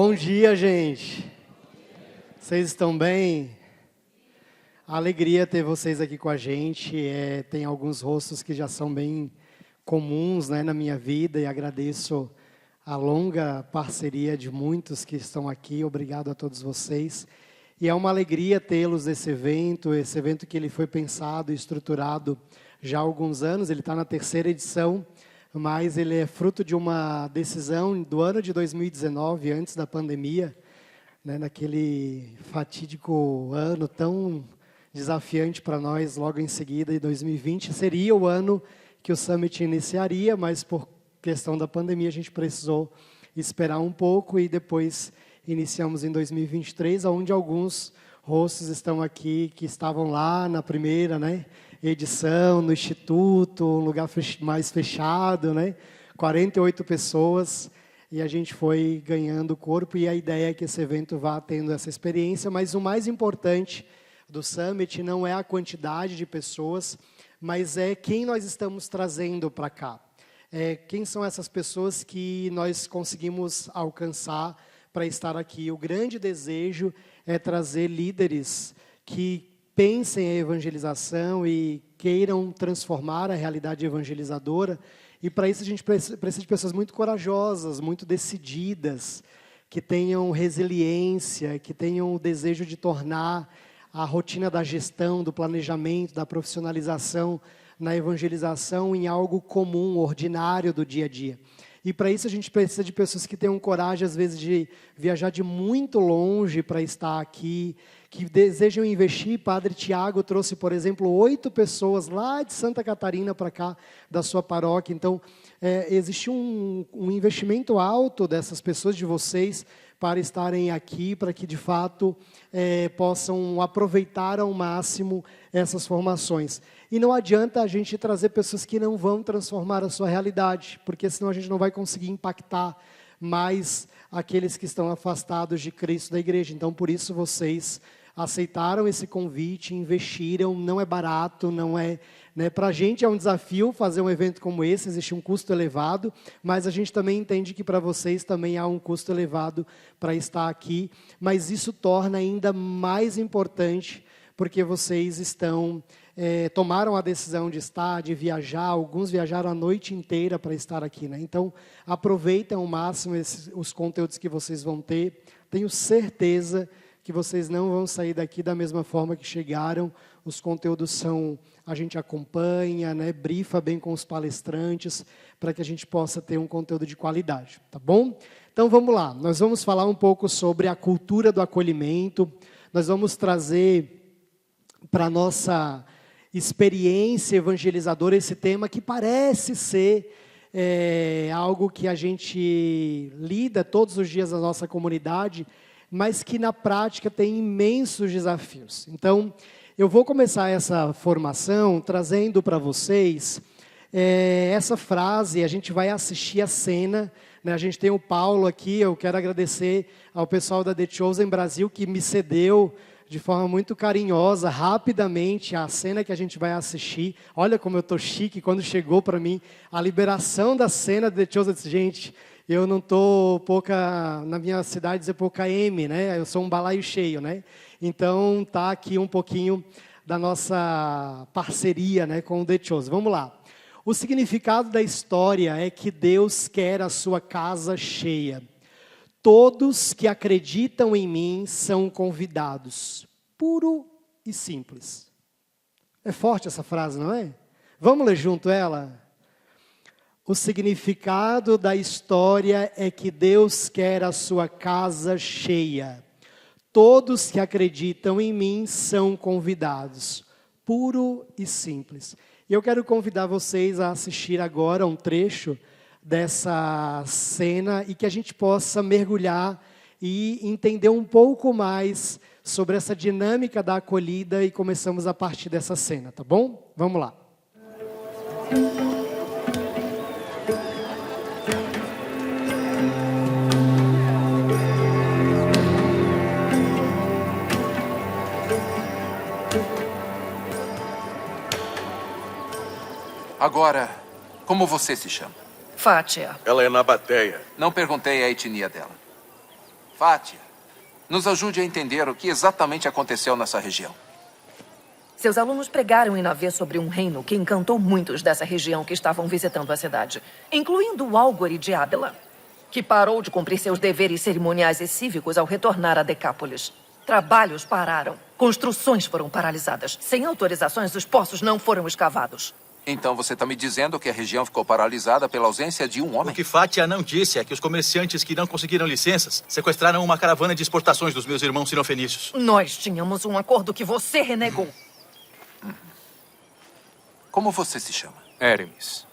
Bom dia, gente. Vocês estão bem? Alegria ter vocês aqui com a gente. Tem alguns rostos que já são bem comuns, né, na minha vida, e agradeço a longa parceria de muitos que estão aqui. Obrigado a todos vocês. E é uma alegria tê-los nesse evento, esse evento que ele foi pensado e estruturado já há alguns anos. Ele está na 3ª edição, mas ele é fruto de uma decisão do ano de 2019, antes da pandemia, né, naquele fatídico ano tão desafiante para nós. Logo em seguida, em 2020, seria o ano que o Summit iniciaria, mas por questão da pandemia a gente precisou esperar um pouco e depois iniciamos em 2023, onde alguns rostos estão aqui que estavam lá na primeira, né, edição, no Instituto, um lugar mais fechado, né, 48 pessoas, e a gente foi ganhando corpo, e a ideia é que esse evento vá tendo essa experiência, mas o mais importante do Summit não é a quantidade de pessoas, mas é quem nós estamos trazendo para cá. Quem são essas pessoas que nós conseguimos alcançar para estar aqui. O grande desejo é trazer líderes que pensem a evangelização e queiram transformar a realidade evangelizadora. E para isso a gente precisa de pessoas muito corajosas, muito decididas, que tenham resiliência, que tenham o desejo de tornar a rotina da gestão, do planejamento, da profissionalização na evangelização em algo comum, ordinário do dia a dia. E para isso a gente precisa de pessoas que tenham coragem, às vezes, de viajar de muito longe para estar aqui, que desejam investir. Padre Tiago trouxe, por exemplo, 8 pessoas lá de Santa Catarina para cá, da sua paróquia. Então, existe um investimento alto dessas pessoas, de vocês, para estarem aqui, para que, de fato, possam aproveitar ao máximo essas formações. E não adianta a gente trazer pessoas que não vão transformar a sua realidade, porque senão a gente não vai conseguir impactar mais aqueles que estão afastados de Cristo, da igreja. Então, por isso, vocês aceitaram esse convite, investiram, não é barato, não é... Né, para a gente é um desafio fazer um evento como esse, existe um custo elevado, mas a gente também entende que para vocês também há um custo elevado para estar aqui, mas isso torna ainda mais importante, porque vocês tomaram a decisão de estar, de viajar, alguns viajaram a noite inteira para estar aqui, né? Então, aproveitem ao máximo os conteúdos que vocês vão ter. Tenho certeza que vocês não vão sair daqui da mesma forma que chegaram. Os conteúdos a gente acompanha, né, brifa bem com os palestrantes, para que a gente possa ter um conteúdo de qualidade, tá bom? Então, vamos lá. Nós vamos falar um pouco sobre a cultura do acolhimento. Nós vamos trazer para a nossa experiência evangelizadora esse tema que parece ser algo que a gente lida todos os dias na nossa comunidade, mas que na prática tem imensos desafios. Então, eu vou começar essa formação trazendo para vocês essa frase. A gente vai assistir a cena, né? A gente tem o Paulo aqui. Eu quero agradecer ao pessoal da The Chosen Brasil, que me cedeu de forma muito carinhosa, rapidamente, a cena que a gente vai assistir. Olha como eu estou chique. Quando chegou para mim a liberação da cena da The Chosen, eu disse, gente, eu não estou na minha cidade dizer pouca M, né? Eu sou um balaio cheio, né? Então, tá aqui um pouquinho da nossa parceria, né, com o The Chosen. Vamos lá. O significado da história é que Deus quer a sua casa cheia. Todos que acreditam em mim são convidados. Puro e simples. É forte essa frase, não é? Vamos ler junto ela? O significado da história é que Deus quer a sua casa cheia. Todos que acreditam em mim são convidados. Puro e simples. E eu quero convidar vocês a assistir agora um trecho dessa cena e que a gente possa mergulhar e entender um pouco mais sobre essa dinâmica da acolhida, e começamos a partir dessa cena, tá bom? Vamos lá. Agora, como você se chama? Fátia. Ela é nabateia. Não perguntei a etnia dela. Fátia, nos ajude a entender o que exatamente aconteceu nessa região. Seus alunos pregaram em Navé sobre um reino que encantou muitos dessa região que estavam visitando a cidade, incluindo o Álgore de Ábila, que parou de cumprir seus deveres cerimoniais e cívicos ao retornar a Decápolis. Trabalhos pararam, construções foram paralisadas. Sem autorizações, os poços não foram escavados. Então você está me dizendo que a região ficou paralisada pela ausência de um homem? O que Fátia não disse é que os comerciantes que não conseguiram licenças sequestraram uma caravana de exportações dos meus irmãos sinofenícios. Nós tínhamos um acordo que você renegou. Como você se chama? Hermes.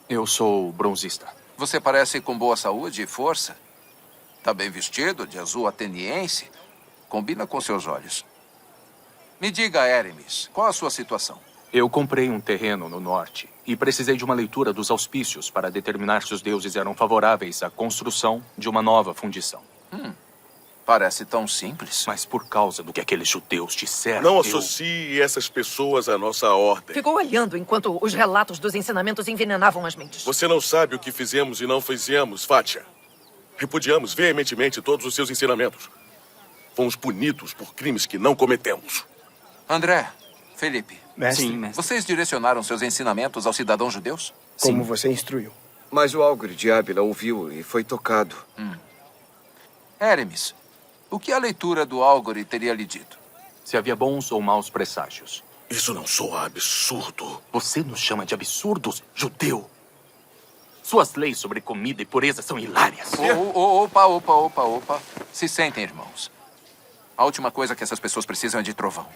Eu sou bronzista. Você parece com boa saúde e força. Tá bem vestido, de azul ateniense. Combina com seus olhos. Me diga, Hermes, qual a sua situação? Eu comprei um terreno no norte e precisei de uma leitura dos auspícios para determinar se os deuses eram favoráveis à construção de uma nova fundição. Parece tão simples. Mas por causa do que aqueles judeus disseram... Não associe essas pessoas à nossa ordem. Ficou olhando enquanto os relatos dos ensinamentos envenenavam as mentes. Você não sabe o que fizemos e não fizemos, Fátia. Repudiamos veementemente todos os seus ensinamentos. Fomos punidos por crimes que não cometemos. André, Felipe, Mestre, Sim, mestre. vocês direcionaram seus ensinamentos aos cidadãos judeus? como você instruiu. Mas o Álgore de Ábila ouviu e foi tocado. Hermes, o que a leitura do Álgore teria lhe dito? Se havia bons ou maus presságios. Isso não soa absurdo. Você nos chama de absurdos, judeu. Suas leis sobre comida e pureza são hilárias. Opa. Se sentem, irmãos. A última coisa que essas pessoas precisam é de trovão.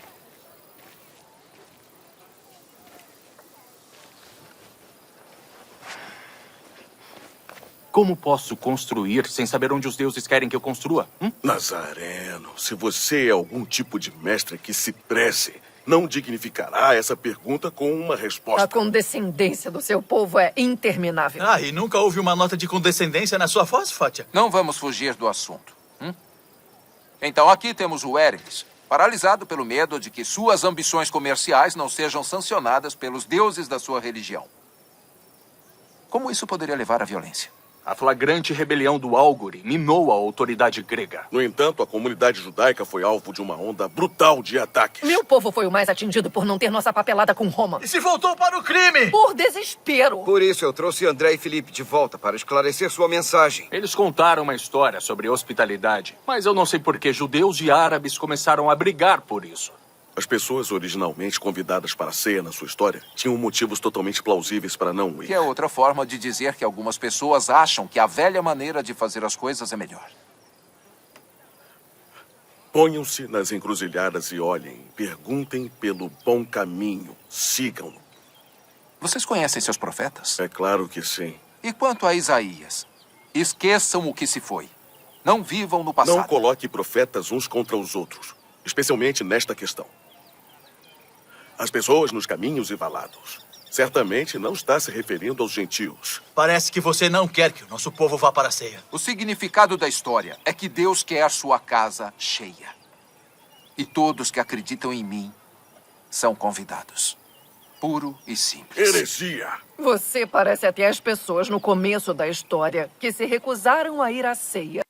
Como posso construir sem saber onde os deuses querem que eu construa? Nazareno, se você é algum tipo de mestre que se preze, não dignificará essa pergunta com uma A resposta. condescendência do seu povo é interminável. Ah, e nunca houve uma nota de condescendência na sua voz, Fátia? Não vamos fugir do assunto. Então aqui temos o Hermes, paralisado pelo medo de que suas ambições comerciais não sejam sancionadas pelos deuses da sua religião. Como isso poderia levar à violência? A flagrante rebelião do Álgore minou a autoridade grega. No entanto, a comunidade judaica foi alvo de uma onda brutal de ataques. Meu povo foi o mais atingido por não ter nossa papelada com Roma. E se voltou para o crime! Por desespero. Por isso eu trouxe André e Felipe de volta para esclarecer sua mensagem. Eles contaram uma história sobre hospitalidade, mas eu não sei por que judeus e árabes começaram a brigar por isso. As pessoas originalmente convidadas para a ceia na sua história tinham motivos totalmente plausíveis para não ir. Que é outra forma de dizer que algumas pessoas acham que a velha maneira de fazer as coisas é melhor. Ponham-se nas encruzilhadas e olhem. Perguntem pelo bom caminho. Sigam-no. Vocês conhecem seus profetas? É claro que sim. E quanto a Isaías? Esqueçam o que se foi. Não vivam no passado. Não coloque profetas uns contra os outros, especialmente nesta questão. As pessoas nos caminhos e valados. Certamente não está se referindo aos gentios. Parece que você não quer que o nosso povo vá para a ceia. O significado da história é que Deus quer sua casa cheia. E todos que acreditam em mim são convidados. Puro e simples. Heresia! Você parece até as pessoas no começo da história que se recusaram a ir à ceia.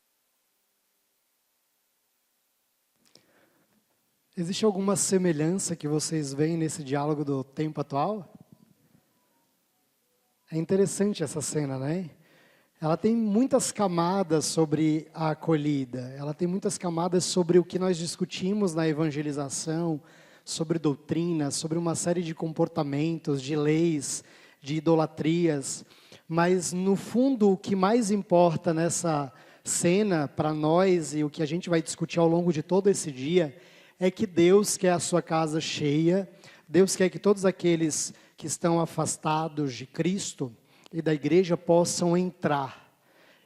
Existe alguma semelhança que vocês veem nesse diálogo do tempo atual? É interessante essa cena, né? Ela tem muitas camadas sobre a acolhida, ela tem muitas camadas sobre o que nós discutimos na evangelização, sobre doutrina, sobre uma série de comportamentos, de leis, de idolatrias. Mas, no fundo, o que mais importa nessa cena para nós e o que a gente vai discutir ao longo de todo esse dia é que Deus quer a sua casa cheia, Deus quer que todos aqueles que estão afastados de Cristo e da igreja possam entrar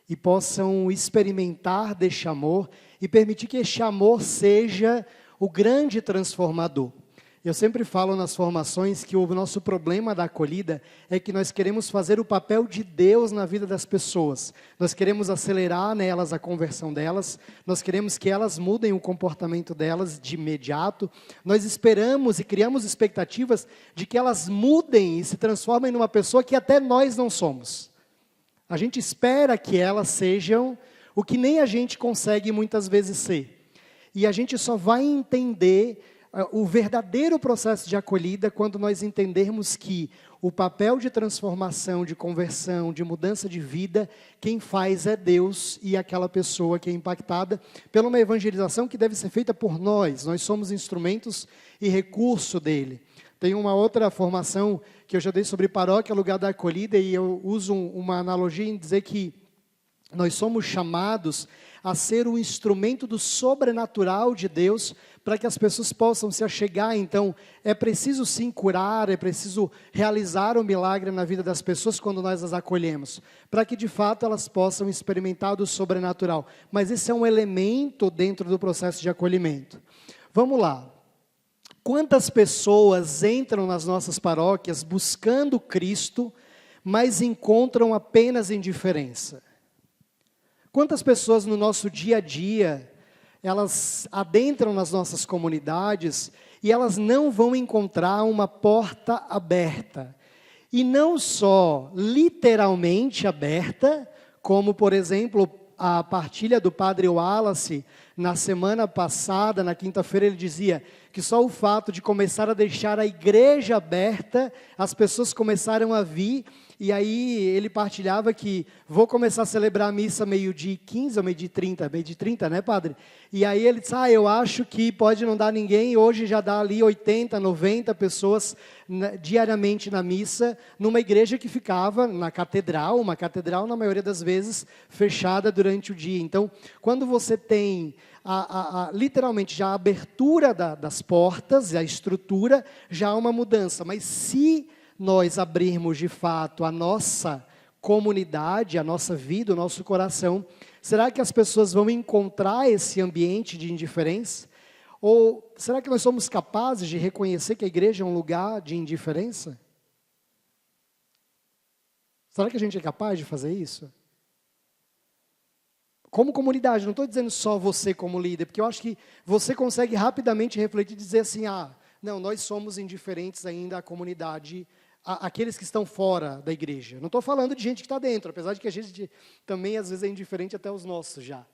e possam experimentar deste amor e permitir que este amor seja o grande transformador. Eu sempre falo nas formações que o nosso problema da acolhida é que nós queremos fazer o papel de Deus na vida das pessoas. Nós queremos acelerar nelas a conversão delas, nós queremos que elas mudem o comportamento delas de imediato. Nós esperamos e criamos expectativas de que elas mudem e se transformem numa pessoa que até nós não somos. A gente espera que elas sejam o que nem a gente consegue muitas vezes ser. E a gente só vai entender o verdadeiro processo de acolhida quando nós entendermos que o papel de transformação, de conversão, de mudança de vida, quem faz é Deus e aquela pessoa que é impactada pela uma evangelização que deve ser feita por nós. Nós somos instrumentos e recurso dele. Tem uma outra formação que eu já dei sobre paróquia, lugar da acolhida, e eu uso uma analogia em dizer que nós somos chamados a ser um instrumento do sobrenatural de Deus para que as pessoas possam se achegar. Então, é preciso sim curar, é preciso realizar um milagre na vida das pessoas quando nós as acolhemos, para que de fato elas possam experimentar do sobrenatural. Mas esse é um elemento dentro do processo de acolhimento. Vamos lá. Quantas pessoas entram nas nossas paróquias buscando Cristo, mas encontram apenas indiferença? Quantas pessoas no nosso dia a dia, elas adentram nas nossas comunidades e elas não vão encontrar uma porta aberta? E não só literalmente aberta, como por exemplo a partilha do Padre Wallace, na semana passada, na quinta-feira, ele dizia que só o fato de começar a deixar a igreja aberta, as pessoas começaram a vir, e aí ele partilhava que vou começar a celebrar a missa meio-dia e 15 ou meio-dia e 30, né, padre? E aí ele disse, eu acho que pode não dar ninguém, hoje já dá ali 80, 90 pessoas diariamente na missa, numa igreja que ficava na catedral, uma catedral na maioria das vezes fechada durante o dia. Então, quando você tem literalmente já a abertura das portas, a estrutura, já há uma mudança. Mas se nós abrirmos de fato a nossa comunidade, a nossa vida, o nosso coração, será que as pessoas vão encontrar esse ambiente de indiferença? Ou será que nós somos capazes de reconhecer que a igreja é um lugar de indiferença? Será que a gente é capaz de fazer isso? Como comunidade, não estou dizendo só você como líder, porque eu acho que você consegue rapidamente refletir e dizer assim, não, nós somos indiferentes ainda à comunidade, àqueles que estão fora da igreja. Não estou falando de gente que está dentro, apesar de que a gente também às vezes é indiferente até os nossos já.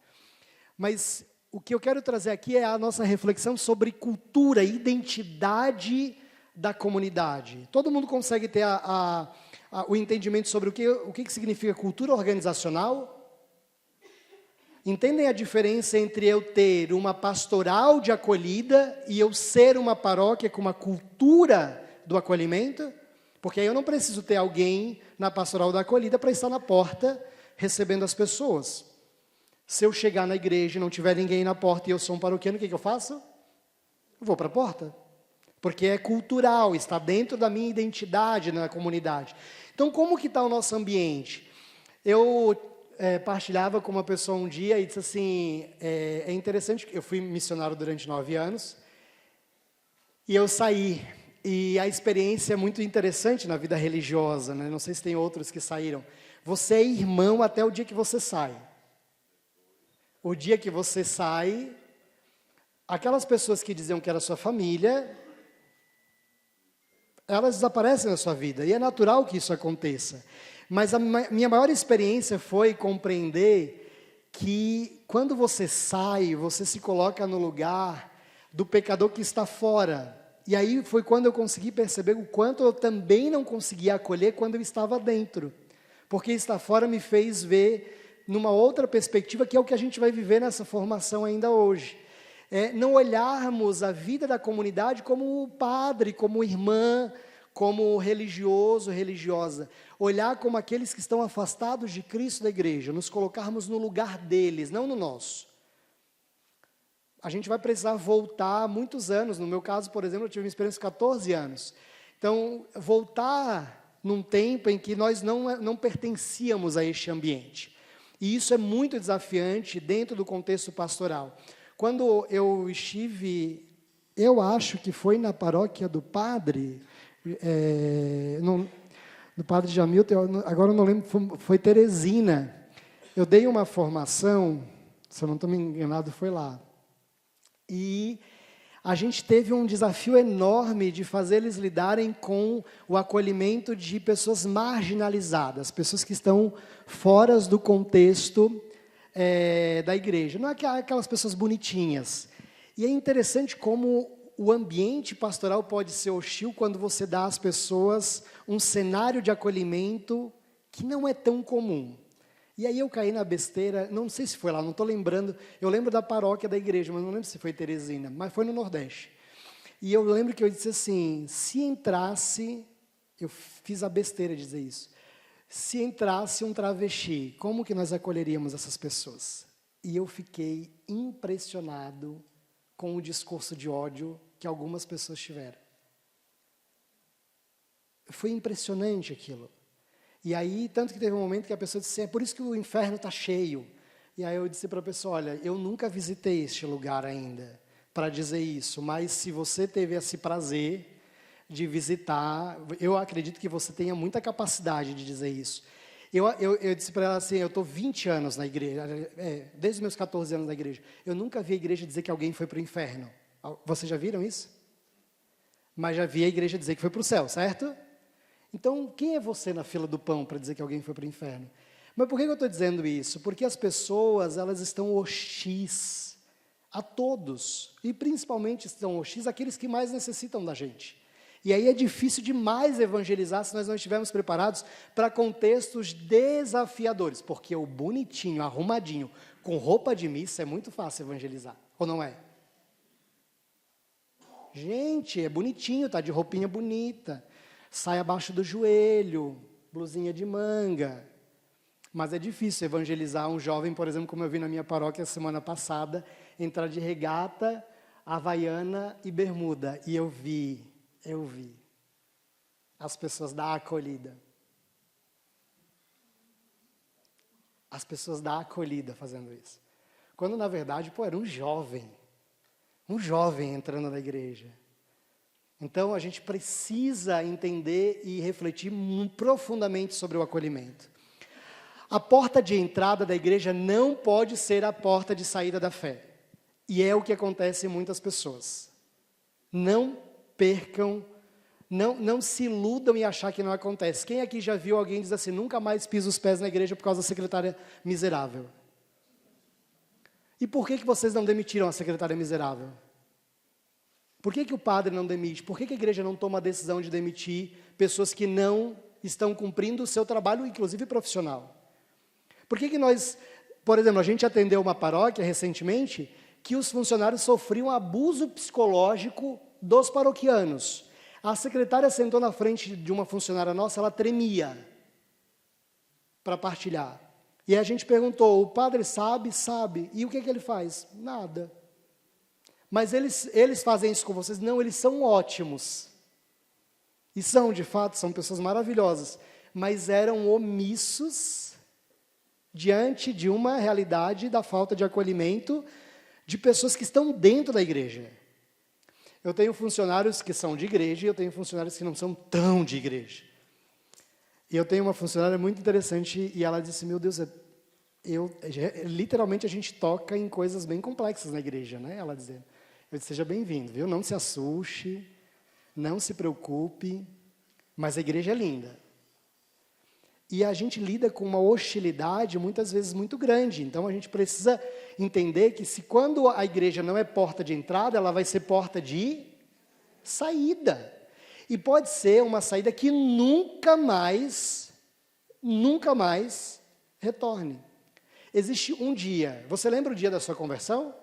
Mas o que eu quero trazer aqui é a nossa reflexão sobre cultura, identidade da comunidade. Todo mundo consegue ter o entendimento sobre o que significa cultura organizacional? Entendem a diferença entre eu ter uma pastoral de acolhida e eu ser uma paróquia com uma cultura do acolhimento? Porque aí eu não preciso ter alguém na pastoral da acolhida para estar na porta recebendo as pessoas. Se eu chegar na igreja e não tiver ninguém na porta e eu sou um paroquiano, o que eu faço? Eu vou para a porta. Porque é cultural, está dentro da minha identidade na comunidade. Então, como que está o nosso ambiente? Eu partilhava com uma pessoa um dia e disse assim, é interessante, eu fui missionário durante 9 anos, e eu saí, e a experiência é muito interessante na vida religiosa, né? Não sei se tem outros que saíram. Você é irmão até o dia que você sai. O dia que você sai, aquelas pessoas que diziam que era sua família, elas desaparecem da sua vida, e é natural que isso aconteça. Mas a minha maior experiência foi compreender que quando você sai, você se coloca no lugar do pecador que está fora. E aí foi quando eu consegui perceber o quanto eu também não conseguia acolher quando eu estava dentro. Porque estar fora me fez ver numa outra perspectiva, que é o que a gente vai viver nessa formação ainda hoje. Não olharmos a vida da comunidade como padre, como irmã, como religioso, religiosa. Olhar como aqueles que estão afastados de Cristo da igreja, nos colocarmos no lugar deles, não no nosso. A gente vai precisar voltar muitos anos. No meu caso, por exemplo, eu tive uma experiência de 14 anos. Então, voltar num tempo em que nós não pertencíamos a este ambiente. E isso é muito desafiante dentro do contexto pastoral. Quando eu estive, eu acho que foi na paróquia do padre, do padre Jamilton, agora eu não lembro, foi Teresina. Eu dei uma formação, se eu não estou me enganado, foi lá. E a gente teve um desafio enorme de fazer eles lidarem com o acolhimento de pessoas marginalizadas, pessoas que estão fora do contexto da igreja. Não é aquelas pessoas bonitinhas. E é interessante como o ambiente pastoral pode ser hostil quando você dá às pessoas um cenário de acolhimento que não é tão comum. E aí eu caí na besteira, não sei se foi lá, não estou lembrando. Eu lembro da paróquia da igreja, mas não lembro se foi Teresina, mas foi no Nordeste. E eu lembro que eu disse assim, se entrasse, eu fiz a besteira de dizer isso, se entrasse um travesti, como que nós acolheríamos essas pessoas? E eu fiquei impressionado com o discurso de ódio que algumas pessoas tiveram. Foi impressionante aquilo. E aí, tanto que teve um momento que a pessoa disse, é por isso que o inferno está cheio. E aí eu disse para a pessoa, olha, eu nunca visitei este lugar ainda para dizer isso, mas se você teve esse prazer de visitar, eu acredito que você tenha muita capacidade de dizer isso. Eu disse para ela assim, eu estou 20 anos na igreja, desde os meus 14 anos na igreja, eu nunca vi a igreja dizer que alguém foi para o inferno. Vocês já viram isso? Mas já vi a igreja dizer que foi para o céu, certo? Então, quem é você na fila do pão para dizer que alguém foi para o inferno? Mas por que eu estou dizendo isso? Porque as pessoas, elas estão hostis a todos, e principalmente estão hostis àqueles que mais necessitam da gente. E aí é difícil demais evangelizar se nós não estivermos preparados para contextos desafiadores, porque o bonitinho, arrumadinho, com roupa de missa é muito fácil evangelizar, ou não é? Gente, é bonitinho, tá de roupinha bonita, sai abaixo do joelho, blusinha de manga. Mas é difícil evangelizar um jovem, por exemplo, como eu vi na minha paróquia semana passada, entrar de regata, havaiana e bermuda. E eu vi as pessoas da acolhida. As pessoas da acolhida fazendo isso. Quando, na verdade, era um jovem entrando na igreja. Então, a gente precisa entender e refletir profundamente sobre o acolhimento. A porta de entrada da igreja não pode ser a porta de saída da fé. E é o que acontece em muitas pessoas. Não percam, não se iludam em achar que não acontece. Quem aqui já viu alguém dizer assim, nunca mais pisa os pés na igreja por causa da secretária miserável? E por que vocês não demitiram a secretária miserável? Por que o padre não demite? Por que a igreja não toma a decisão de demitir pessoas que não estão cumprindo o seu trabalho, inclusive profissional? Por que nós, por exemplo, a gente atendeu uma paróquia recentemente que os funcionários sofriam abuso psicológico dos paroquianos. A secretária sentou na frente de uma funcionária nossa, ela tremia para partilhar. E a gente perguntou, o padre sabe? Sabe. E o que ele faz? Nada. Mas eles fazem isso com vocês? Não, eles são ótimos. E são, de fato, são pessoas maravilhosas. Mas eram omissos diante de uma realidade da falta de acolhimento de pessoas que estão dentro da igreja. Eu tenho funcionários que são de igreja e eu tenho funcionários que não são tão de igreja. E eu tenho uma funcionária muito interessante e ela disse, meu Deus, literalmente a gente toca em coisas bem complexas na igreja, né? Ela dizendo. Eu disse, seja bem-vindo, viu? Não se assuste, não se preocupe, mas a igreja é linda. E a gente lida com uma hostilidade muitas vezes muito grande. Então a gente precisa entender que quando a igreja não é porta de entrada, ela vai ser porta de saída. E pode ser uma saída que nunca mais retorne. Existe um dia, você lembra o dia da sua conversão?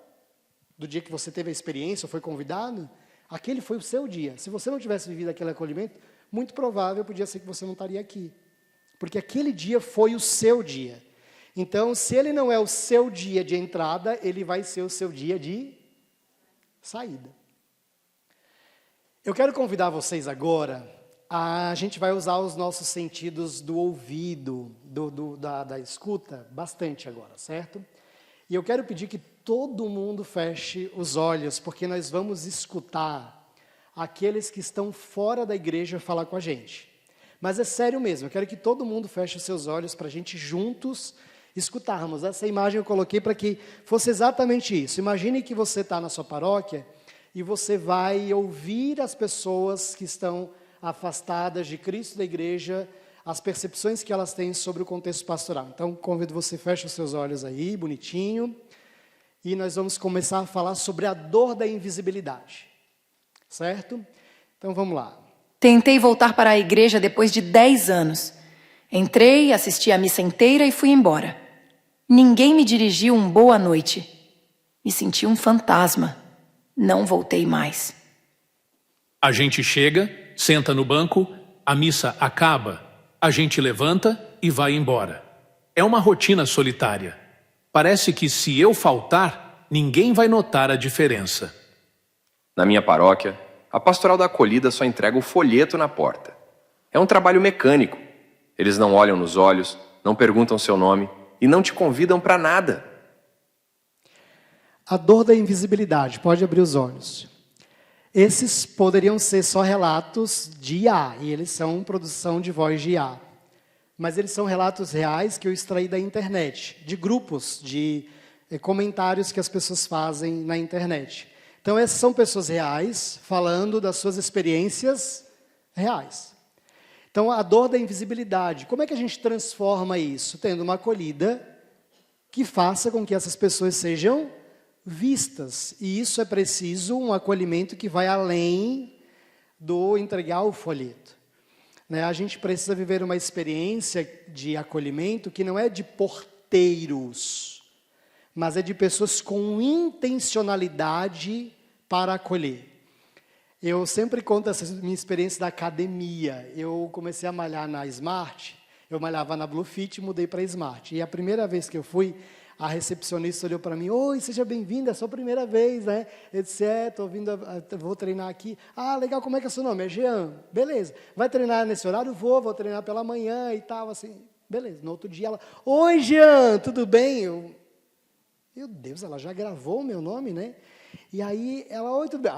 Do dia que você teve a experiência ou foi convidado? Aquele foi o seu dia. Se você não tivesse vivido aquele acolhimento, muito provável podia ser que você não estaria aqui. Porque aquele dia foi o seu dia. Então, se ele não é o seu dia de entrada, ele vai ser o seu dia de saída. Eu quero convidar vocês agora, a gente vai usar os nossos sentidos do ouvido, da escuta, bastante agora, certo? E eu quero pedir que todo mundo feche os olhos, porque nós vamos escutar aqueles que estão fora da igreja falar com a gente. Mas é sério mesmo, eu quero que todo mundo feche os seus olhos para a gente juntos escutarmos. Essa imagem eu coloquei para que fosse exatamente isso. Imagine que você está na sua paróquia e você vai ouvir as pessoas que estão afastadas de Cristo da igreja, as percepções que elas têm sobre o contexto pastoral. Então, convido você, feche os seus olhos aí, bonitinho, e nós vamos começar a falar sobre a dor da invisibilidade, certo? Então, vamos lá. Tentei voltar para a igreja depois de 10 anos. Entrei, assisti a missa inteira e fui embora. Ninguém me dirigiu um boa noite. Me senti um fantasma. Não voltei mais. A gente chega, senta no banco, a missa acaba, a gente levanta e vai embora. É uma rotina solitária. Parece que se eu faltar, ninguém vai notar a diferença. Na minha paróquia, a pastoral da acolhida só entrega o folheto na porta. É um trabalho mecânico. Eles não olham nos olhos, não perguntam seu nome e não te convidam para nada. A dor da invisibilidade, pode abrir os olhos. Esses poderiam ser só relatos de IA, e eles são produção de voz de IA. Mas eles são relatos reais que eu extraí da internet, de grupos, de comentários que as pessoas fazem na internet. Então, essas são pessoas reais, falando das suas experiências reais. Então, a dor da invisibilidade, como é que a gente transforma isso? Tendo uma acolhida que faça com que essas pessoas sejam vistas. E isso é preciso um acolhimento que vai além do entregar o folheto. A gente precisa viver uma experiência de acolhimento que não é de porteiros, mas é de pessoas com intencionalidade para acolher. Eu sempre conto essa minha experiência da academia. Eu comecei a malhar na Smart, eu malhava na Bluefit e mudei para a Smart. E a primeira vez que eu fui, a recepcionista olhou para mim: oi, seja bem-vinda, é a sua primeira vez, né? Eu disse: vou treinar aqui. Ah, legal, como é que é o seu nome? É Jean. Beleza. Vai treinar nesse horário? Vou treinar pela manhã e tal, assim. Beleza. No outro dia ela: oi, Jean, tudo bem? Meu Deus, ela já gravou o meu nome, né? E aí ela: oi, tudo bem?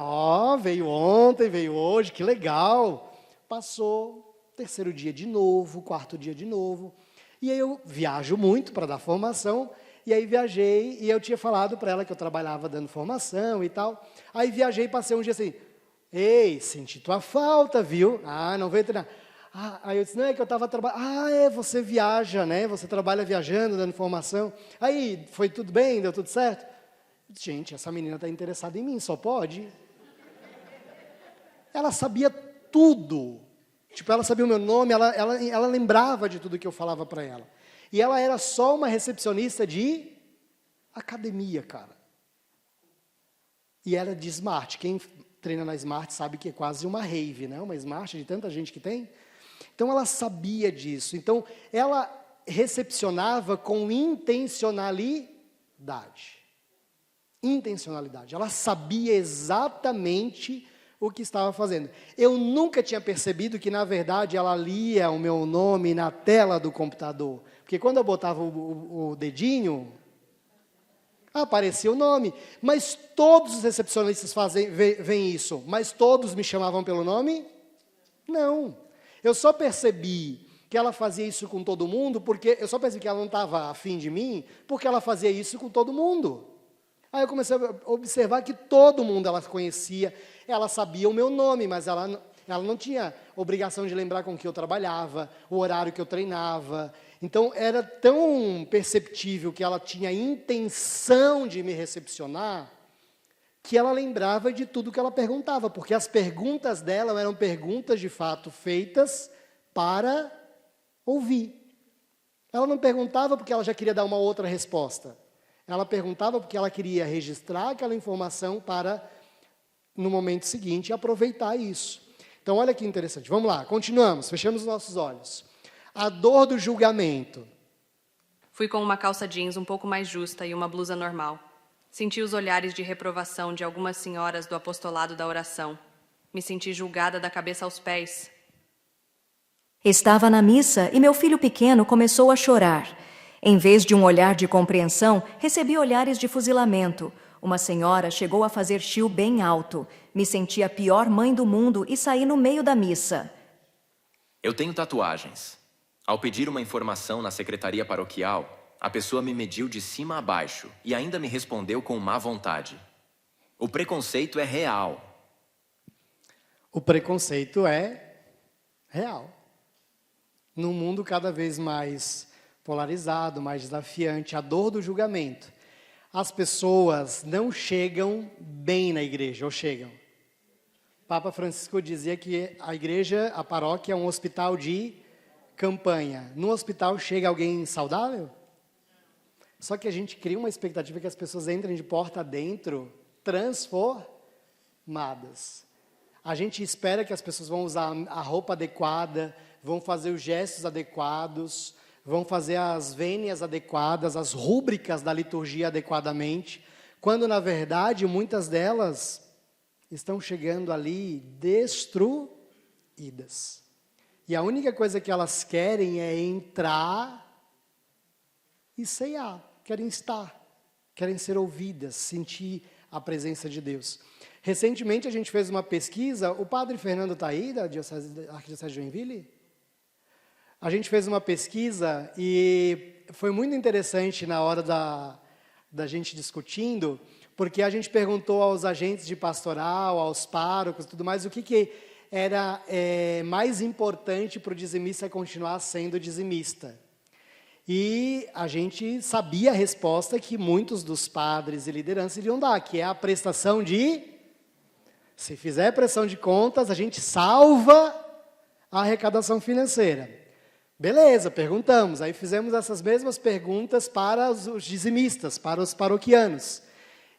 Veio ontem, veio hoje, que legal. Passou, terceiro dia de novo, quarto dia de novo. E aí eu viajo muito para dar formação. E aí viajei, e eu tinha falado para ela que eu trabalhava dando formação e tal. Aí viajei e passei um dia assim: ei, senti tua falta, viu? Ah, não veio treinar. Aí eu disse: não, é que eu estava trabalhando. Você viaja, né? Você trabalha viajando, dando formação. Aí, foi tudo bem? Deu tudo certo? Gente, essa menina está interessada em mim, só pode. Ela sabia tudo. Tipo, ela sabia o meu nome, ela lembrava de tudo que eu falava para ela. E ela era só uma recepcionista de academia, cara. E era de Smart. Quem treina na Smart sabe que é quase uma rave, né? Uma Smart de tanta gente que tem. Então, ela sabia disso. Então, ela recepcionava com intencionalidade. Intencionalidade. Ela sabia exatamente o que estava fazendo. Eu nunca tinha percebido que, na verdade, ela lia o meu nome na tela do computador. Porque quando eu botava o dedinho, aparecia o nome. Mas todos os recepcionistas veem isso. Mas todos me chamavam pelo nome? Não. Eu só percebi que ela fazia isso com todo mundo, porque eu só percebi que ela não estava afim de mim, porque ela fazia isso com todo mundo. Aí eu comecei a observar que todo mundo ela conhecia, ela sabia o meu nome, mas ela não tinha obrigação de lembrar com que eu trabalhava, o horário que eu treinava. Então, era tão perceptível que ela tinha intenção de me recepcionar, que ela lembrava de tudo que ela perguntava, porque as perguntas dela eram perguntas, de fato, feitas para ouvir. Ela não perguntava porque ela já queria dar uma outra resposta. Ela perguntava porque ela queria registrar aquela informação para, no momento seguinte, aproveitar isso. Então, olha que interessante. Vamos lá, continuamos, fechamos os nossos olhos. A dor do julgamento. Fui com uma calça jeans um pouco mais justa e uma blusa normal. Senti os olhares de reprovação de algumas senhoras do apostolado da oração. Me senti julgada da cabeça aos pés. Estava na missa e meu filho pequeno começou a chorar. Em vez de um olhar de compreensão, recebi olhares de fuzilamento. Uma senhora chegou a fazer chiu bem alto. Me senti a pior mãe do mundo e saí no meio da missa. Eu tenho tatuagens. Ao pedir uma informação na secretaria paroquial, a pessoa me mediu de cima a baixo e ainda me respondeu com má vontade. O preconceito é real. O preconceito é real. Num mundo cada vez mais polarizado, mais desafiante, a dor do julgamento, as pessoas não chegam bem na igreja, ou chegam? Papa Francisco dizia que a igreja, a paróquia, é um hospital de campanha. No hospital chega alguém saudável? Só que a gente cria uma expectativa que as pessoas entrem de porta dentro transformadas. A gente espera que as pessoas vão usar a roupa adequada, vão fazer os gestos adequados, vão fazer as vênias adequadas, as rúbricas da liturgia adequadamente, quando, na verdade, muitas delas estão chegando ali destruídas. E a única coisa que elas querem é entrar e ceiar, querem estar, querem ser ouvidas, sentir a presença de Deus. Recentemente a gente fez uma pesquisa, o padre Fernando está aí, da Arquidiocese de Joinville? A gente fez uma pesquisa e foi muito interessante na hora da gente discutindo, porque a gente perguntou aos agentes de pastoral, aos párocos e tudo mais, o que era mais importante para o dizimista continuar sendo dizimista. E a gente sabia a resposta que muitos dos padres e lideranças iriam dar, que é a prestação de... Se fizer prestação de contas, a gente salva a arrecadação financeira. Beleza, perguntamos. Aí fizemos essas mesmas perguntas para os dizimistas, para os paroquianos.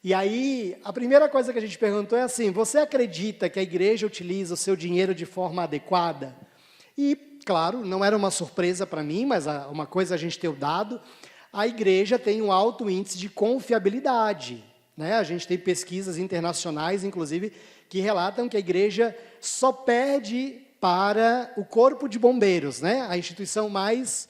E aí, a primeira coisa que a gente perguntou é assim, você acredita que a igreja utiliza o seu dinheiro de forma adequada? E, claro, não era uma surpresa para mim, mas uma coisa a gente ter dado, a igreja tem um alto índice de confiabilidade, né? A gente tem pesquisas internacionais, inclusive, que relatam que a igreja só perde para o Corpo de Bombeiros, né? A instituição mais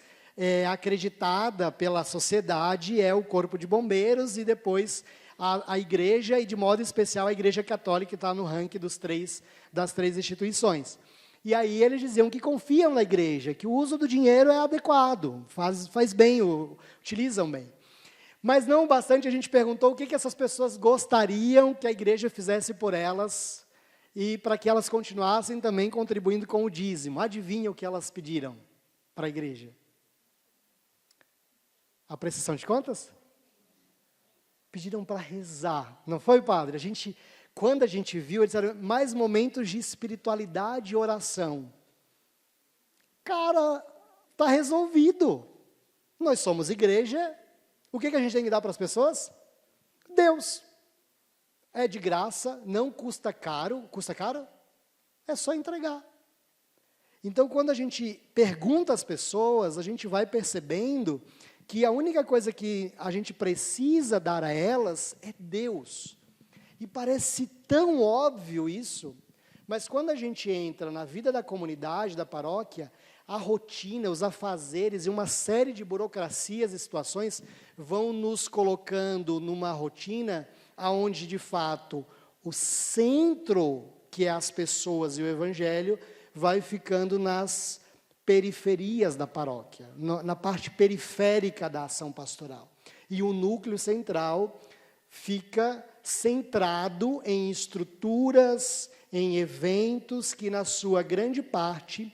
acreditada pela sociedade é o Corpo de Bombeiros e depois a igreja, e de modo especial a Igreja Católica está no ranking das três instituições. E aí eles diziam que confiam na igreja, que o uso do dinheiro é adequado, faz bem, utilizam bem. Mas não bastante, a gente perguntou o que essas pessoas gostariam que a igreja fizesse por elas e para que elas continuassem também contribuindo com o dízimo. Adivinha o que elas pediram para a igreja? A prestação de contas? Pediram para rezar. Não foi, padre? Quando a gente viu, eles disseram, mais momentos de espiritualidade e oração. Cara, está resolvido. Nós somos igreja. O que a gente tem que dar para as pessoas? Deus. É de graça, não custa caro. Custa caro? É só entregar. Então, quando a gente pergunta às pessoas, a gente vai percebendo que a única coisa que a gente precisa dar a elas é Deus. E parece tão óbvio isso, mas quando a gente entra na vida da comunidade, da paróquia, a rotina, os afazeres e uma série de burocracias e situações vão nos colocando numa rotina onde, de fato, o centro, que é as pessoas e o evangelho, vai ficando nas periferias da paróquia, na parte periférica da ação pastoral. E o núcleo central fica centrado em estruturas, em eventos que, na sua grande parte,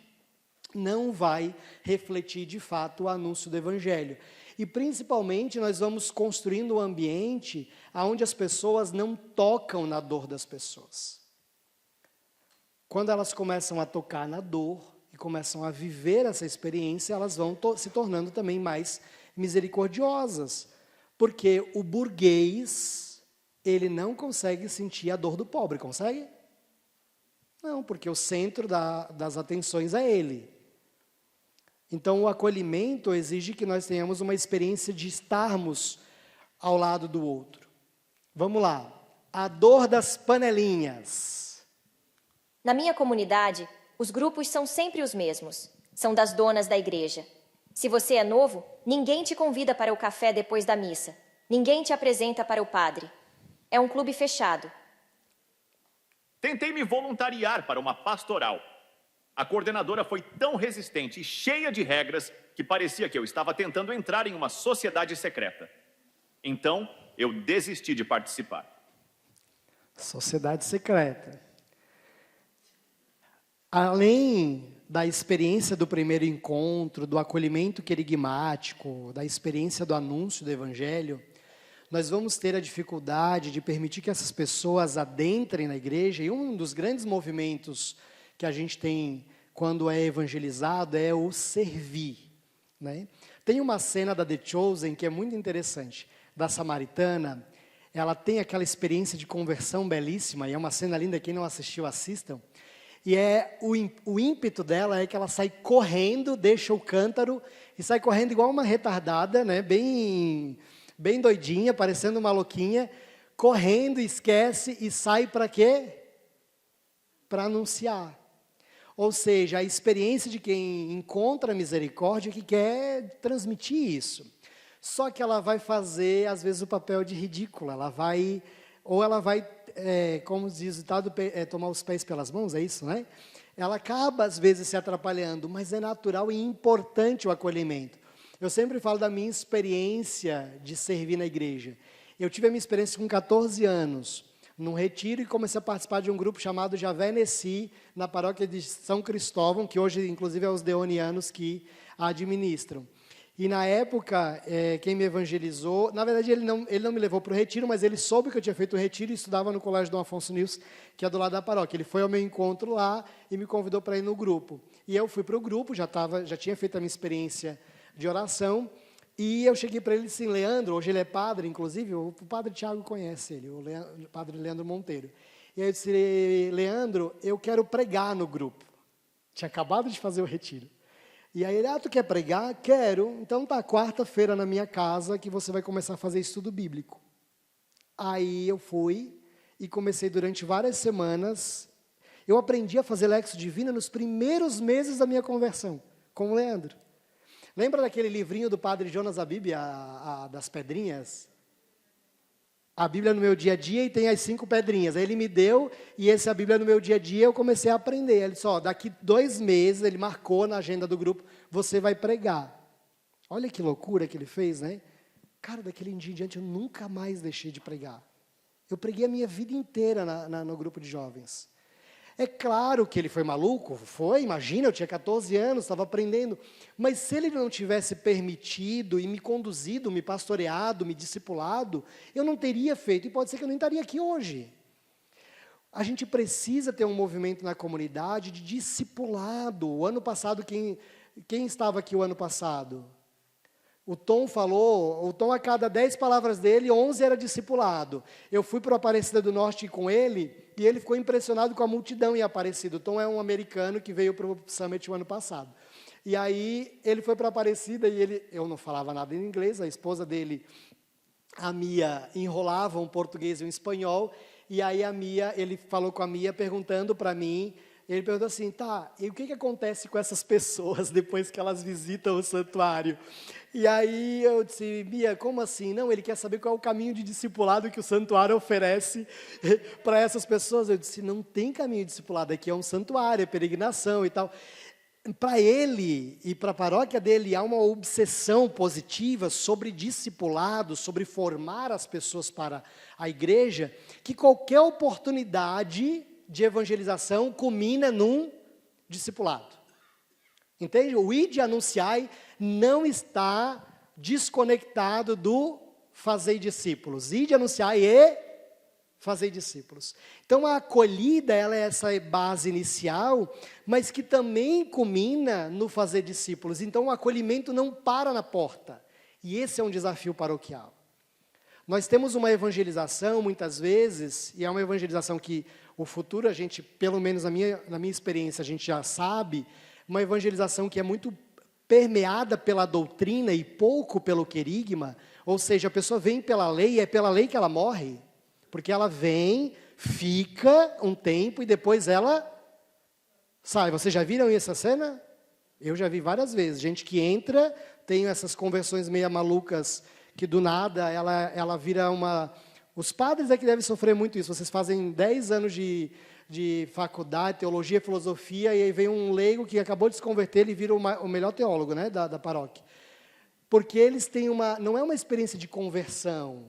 não vai refletir, de fato, o anúncio do Evangelho. E, principalmente, nós vamos construindo um ambiente onde as pessoas não tocam na dor das pessoas. Quando elas começam a tocar na dor e começam a viver essa experiência, elas vão se tornando também mais misericordiosas. Porque o burguês, ele não consegue sentir a dor do pobre, consegue? Não, porque o centro das atenções é ele. Então, o acolhimento exige que nós tenhamos uma experiência de estarmos ao lado do outro. Vamos lá. A dor das panelinhas. Na minha comunidade, os grupos são sempre os mesmos. São das donas da igreja. Se você é novo, ninguém te convida para o café depois da missa. Ninguém te apresenta para o padre. É um clube fechado. Tentei me voluntariar para uma pastoral. A coordenadora foi tão resistente e cheia de regras que parecia que eu estava tentando entrar em uma sociedade secreta. Então, eu desisti de participar. Sociedade secreta. Além da experiência do primeiro encontro, do acolhimento querigmático, da experiência do anúncio do Evangelho, nós vamos ter a dificuldade de permitir que essas pessoas adentrem na igreja, e um dos grandes movimentos que a gente tem quando é evangelizado é o servir, né? Tem uma cena da The Chosen que é muito interessante, da samaritana. Ela tem aquela experiência de conversão belíssima, e é uma cena linda, quem não assistiu, assistam. E o ímpeto dela é que ela sai correndo, deixa o cântaro, e sai correndo igual uma retardada, né? bem doidinha, parecendo uma louquinha, correndo, esquece e sai para quê? Para anunciar. Ou seja, a experiência de quem encontra a misericórdia que quer transmitir isso. Só que ela vai fazer, às vezes, o papel de ridícula. Ela vai, como diz o ditado, tomar os pés pelas mãos, é isso, né? Ela acaba, às vezes, se atrapalhando, mas é natural e importante o acolhimento. Eu sempre falo da minha experiência de servir na igreja. Eu tive a minha experiência com 14 anos, num retiro, e comecei a participar de um grupo chamado Javé Nessi, na paróquia de São Cristóvão, que hoje, inclusive, é os deonianos que a administram. E, na época, quem me evangelizou, na verdade, ele não me levou para o retiro, mas ele soube que eu tinha feito o retiro e estudava no colégio Dom Afonso Nils, que é do lado da paróquia. Ele foi ao meu encontro lá e me convidou para ir no grupo. E eu fui para o grupo, já tinha feito a minha experiência de oração, e eu cheguei para ele e disse, Leandro, hoje ele é padre, inclusive, o padre Tiago conhece ele, o padre Leandro Monteiro. E aí eu disse, Leandro, eu quero pregar no grupo. Tinha acabado de fazer o retiro. E aí ele, tu quer pregar? Quero. Então tá, quarta-feira na minha casa que você vai começar a fazer estudo bíblico. Aí eu fui e comecei durante várias semanas. Eu aprendi a fazer Lexo Divina nos primeiros meses da minha conversão, com o Leandro. Lembra daquele livrinho do padre Jonas Abib, das pedrinhas? A Bíblia no meu dia a dia e tem as 5 pedrinhas. Aí ele me deu, e a Bíblia no meu dia a dia eu comecei a aprender. Ele disse, daqui 2 meses, ele marcou na agenda do grupo, você vai pregar. Olha que loucura que ele fez, né? Cara, daquele dia em diante eu nunca mais deixei de pregar. Eu preguei a minha vida inteira no grupo de jovens. É claro que ele foi maluco, imagina, eu tinha 14 anos, estava aprendendo. Mas se ele não tivesse permitido e me conduzido, me pastoreado, me discipulado, eu não teria feito, e pode ser que eu nem estaria aqui hoje. A gente precisa ter um movimento na comunidade de discipulado. O ano passado, quem estava aqui o ano passado? O Tom, a cada 10 palavras dele, 11 era discipulado. Eu fui para o Aparecida do Norte com ele, e ele ficou impressionado com a multidão em Aparecida. O Tom é um americano que veio para o Summit o ano passado. E aí, ele foi para Aparecida, e eu não falava nada em inglês, a esposa dele, a Mia, enrolava um português e um espanhol, e aí ele falou com a Mia, perguntando para mim, ele perguntou assim, e o que acontece com essas pessoas depois que elas visitam o santuário? E aí eu disse, Bia, como assim? Não, ele quer saber qual é o caminho de discipulado que o santuário oferece para essas pessoas. Eu disse, não tem caminho de discipulado, aqui é um santuário, é peregrinação e tal. Para ele e para a paróquia dele, há uma obsessão positiva sobre discipulado, sobre formar as pessoas para a igreja, que qualquer oportunidade de evangelização culmina num discipulado. Entende? O ide anunciai não está desconectado do fazei discípulos. Ide anunciai e fazei discípulos. Então a acolhida, ela é essa base inicial, mas que também culmina no fazer discípulos. Então o acolhimento não para na porta. E esse é um desafio paroquial. Nós temos uma evangelização, muitas vezes, e é uma evangelização que o futuro, a gente, pelo menos na minha experiência, a gente já sabe, uma evangelização que é muito permeada pela doutrina e pouco pelo querigma, ou seja, a pessoa vem pela lei e é pela lei que ela morre, porque ela vem, fica um tempo e depois ela sai. Vocês já viram essa cena? Eu já vi várias vezes, gente que entra, tem essas conversões meio malucas, que do nada ela vira uma... Os padres é que devem sofrer muito isso. Vocês fazem 10 anos de faculdade, teologia, filosofia, e aí vem um leigo que acabou de se converter, ele vira o melhor teólogo, né, da paróquia. Porque eles têm não é uma experiência de conversão,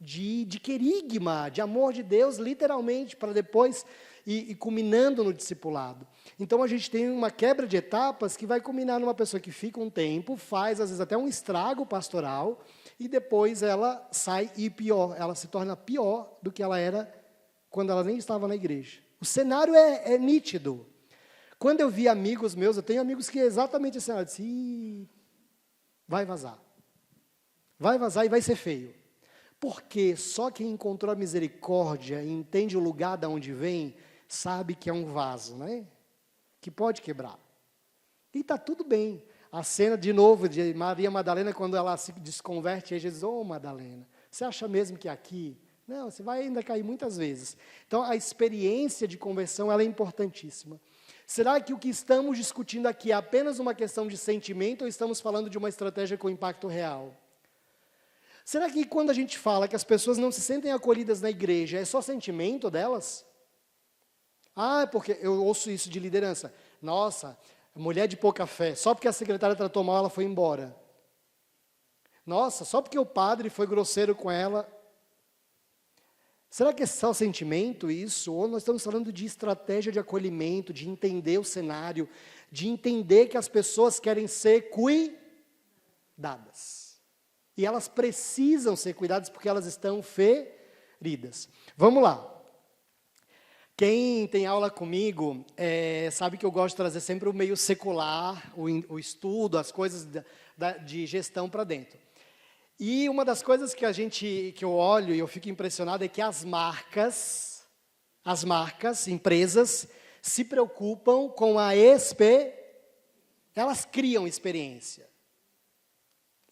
de querigma, de amor de Deus, literalmente, para depois ir culminando no discipulado. Então, a gente tem uma quebra de etapas que vai culminar numa pessoa que fica um tempo, faz, às vezes, até um estrago pastoral, e depois ela sai e pior, ela se torna pior do que ela era quando ela nem estava na igreja. O cenário é nítido. Quando eu vi amigos meus, eu tenho amigos que é exatamente esse cenário, eu disse, vai vazar. Vai vazar e vai ser feio. Porque só quem encontrou a misericórdia e entende o lugar de onde vem, sabe que é um vaso, né? Que pode quebrar. E está tudo bem. A cena, de novo, de Maria Madalena, quando ela se desconverte, aí Jesus diz, Madalena, você acha mesmo que é aqui? Não, você vai ainda cair muitas vezes. Então, a experiência de conversão, ela é importantíssima. Será que o que estamos discutindo aqui é apenas uma questão de sentimento ou estamos falando de uma estratégia com impacto real? Será que quando a gente fala que as pessoas não se sentem acolhidas na igreja, é só sentimento delas? Porque eu ouço isso de liderança. Nossa, mulher de pouca fé, só porque a secretária tratou mal, ela foi embora. Nossa, só porque o padre foi grosseiro com ela. Será que é só sentimento isso? Ou nós estamos falando de estratégia de acolhimento, de entender o cenário, de entender que as pessoas querem ser cuidadas. E elas precisam ser cuidadas porque elas estão feridas. Vamos lá. Quem tem aula comigo sabe que eu gosto de trazer sempre o meio secular, o estudo, as coisas de gestão para dentro. E uma das coisas que eu olho e eu fico impressionado é que as marcas, empresas, se preocupam com elas criam experiência.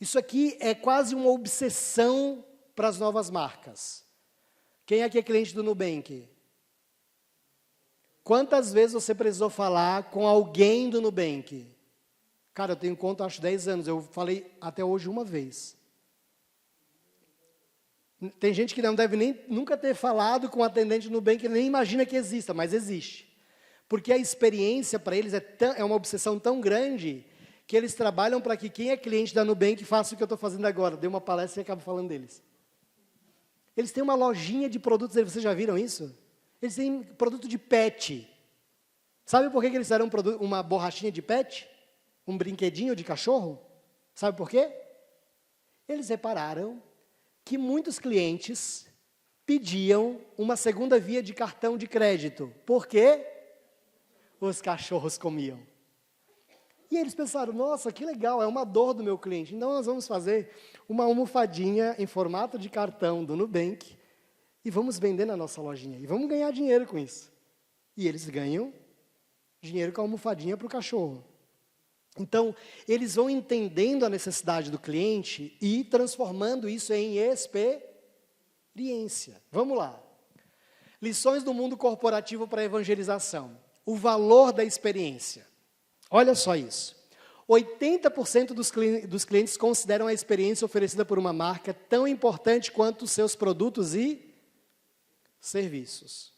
Isso aqui é quase uma obsessão para as novas marcas. Quem aqui é cliente do Nubank? Quantas vezes você precisou falar com alguém do Nubank? Cara, eu tenho conta, acho, 10 anos. Eu falei até hoje uma vez. Tem gente que não deve nunca ter falado com um atendente do Nubank, nem imagina que exista, mas existe. Porque a experiência para eles é uma obsessão tão grande que eles trabalham para que quem é cliente da Nubank faça o que eu estou fazendo agora. Dei uma palestra e acabo falando deles. Eles têm uma lojinha de produtos, vocês já viram isso? Eles têm produto de pet. Sabe por que eles fizeram uma borrachinha de pet? Um brinquedinho de cachorro? Sabe por quê? Eles repararam que muitos clientes pediam uma segunda via de cartão de crédito. Por quê? Os cachorros comiam. E eles pensaram, nossa, que legal, é uma dor do meu cliente. Então, nós vamos fazer uma almofadinha em formato de cartão do Nubank e vamos vender na nossa lojinha. E vamos ganhar dinheiro com isso. E eles ganham dinheiro com a almofadinha para o cachorro. Então, eles vão entendendo a necessidade do cliente e transformando isso em experiência. Vamos lá. Lições do mundo corporativo para a evangelização. O valor da experiência. Olha só isso. 80% dos clientes consideram a experiência oferecida por uma marca tão importante quanto os seus produtos e serviços.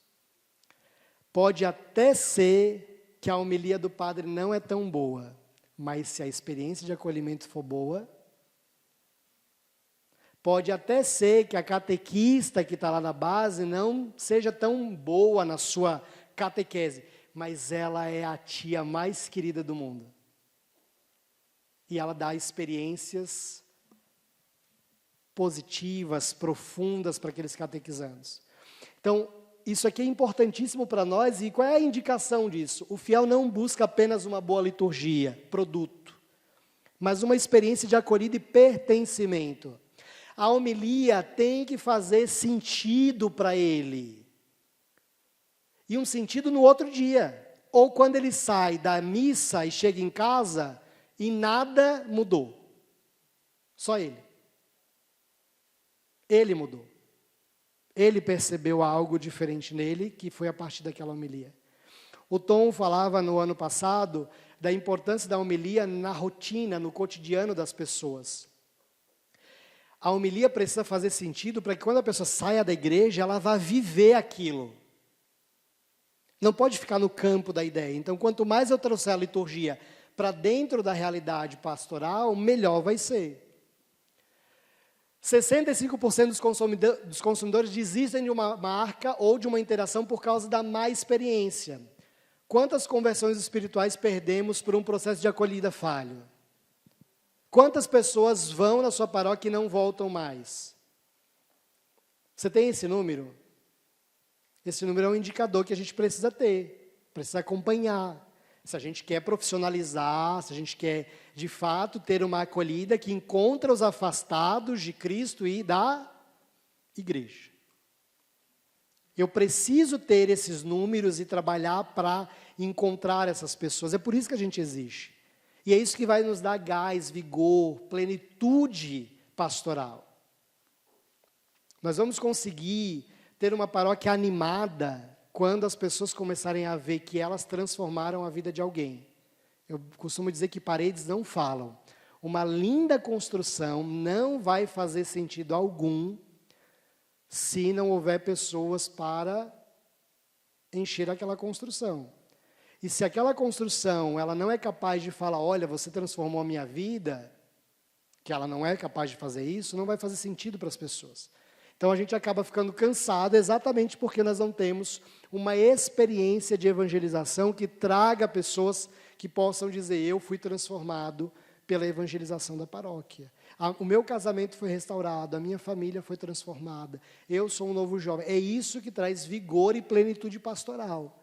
Pode até ser que a homilia do padre não é tão boa, mas se a experiência de acolhimento for boa, pode até ser que a catequista que está lá na base não seja tão boa na sua catequese, mas ela é a tia mais querida do mundo. E ela dá experiências positivas, profundas para aqueles catequizandos. Então, isso aqui é importantíssimo para nós, e qual é a indicação disso? O fiel não busca apenas uma boa liturgia, produto, mas uma experiência de acolhida e pertencimento. A homilia tem que fazer sentido para ele. E um sentido no outro dia. Ou quando ele sai da missa e chega em casa e nada mudou. Só ele. Ele mudou. Ele percebeu algo diferente nele, que foi a partir daquela homilia. O Tom falava no ano passado da importância da homilia na rotina, no cotidiano das pessoas. A homilia precisa fazer sentido para que quando a pessoa saia da igreja, ela vá viver aquilo. Não pode ficar no campo da ideia. Então, quanto mais eu trouxer a liturgia para dentro da realidade pastoral, melhor vai ser. 65% dos consumidores desistem de uma marca ou de uma interação por causa da má experiência. Quantas conversões espirituais perdemos por um processo de acolhida falho? Quantas pessoas vão na sua paróquia e não voltam mais? Você tem esse número? Esse número é um indicador que a gente precisa ter, precisa acompanhar. Se a gente quer profissionalizar, se a gente quer, de fato, ter uma acolhida que encontra os afastados de Cristo e da igreja. Eu preciso ter esses números e trabalhar para encontrar essas pessoas. É por isso que a gente existe. E é isso que vai nos dar gás, vigor, plenitude pastoral. Nós vamos conseguir ter uma paróquia animada quando as pessoas começarem a ver que elas transformaram a vida de alguém. Eu costumo dizer que paredes não falam. Uma linda construção não vai fazer sentido algum se não houver pessoas para encher aquela construção. E se aquela construção ela não é capaz de falar, olha, você transformou a minha vida, que ela não é capaz de fazer isso, não vai fazer sentido para as pessoas. Então a gente acaba ficando cansado exatamente porque nós não temos uma experiência de evangelização que traga pessoas que possam dizer, eu fui transformado pela evangelização da paróquia. O meu casamento foi restaurado, a minha família foi transformada, eu sou um novo jovem. É isso que traz vigor e plenitude pastoral.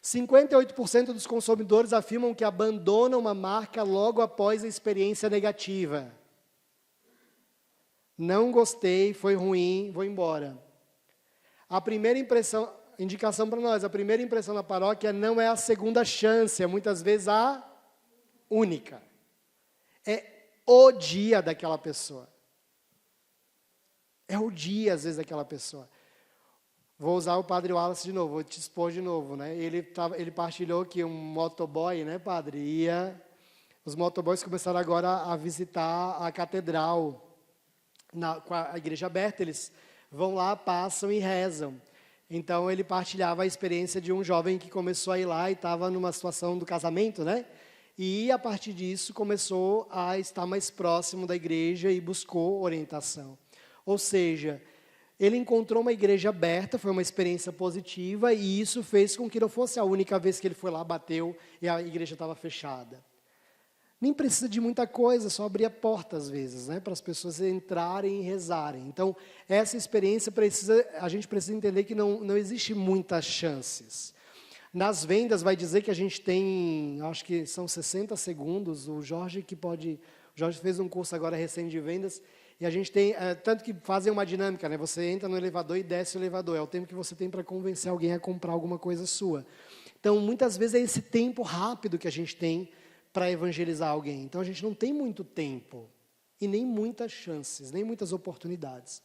58% dos consumidores afirmam que abandonam uma marca logo após a experiência negativa. Não gostei, foi ruim, vou embora. A primeira indicação para nós, a primeira impressão na paróquia não é a segunda chance, é muitas vezes a única. É o dia daquela pessoa. É o dia, às vezes, daquela pessoa. Vou usar o Padre Wallace de novo, vou te expor de novo, né? Ele partilhou que um motoboy, né, padre, os motoboys começaram agora a visitar a catedral, com a igreja aberta, eles vão lá, passam e rezam. Então, ele partilhava a experiência de um jovem que começou a ir lá e estava numa situação do casamento, né? E, a partir disso, começou a estar mais próximo da igreja e buscou orientação. Ou seja, ele encontrou uma igreja aberta, foi uma experiência positiva, e isso fez com que não fosse a única vez que ele foi lá, bateu, e a igreja estava fechada. Nem precisa de muita coisa, só abrir a porta às vezes, né, para as pessoas entrarem e rezarem. Então, essa experiência a gente precisa entender que não existe muitas chances. Nas vendas vai dizer que a gente tem, acho que são 60 segundos, o Jorge fez um curso agora recente de vendas, e a gente tem, tanto que fazem uma dinâmica, né, você entra no elevador e desce o elevador, é o tempo que você tem para convencer alguém a comprar alguma coisa sua. Então, muitas vezes é esse tempo rápido que a gente tem para evangelizar alguém. Então, a gente não tem muito tempo e nem muitas chances, nem muitas oportunidades.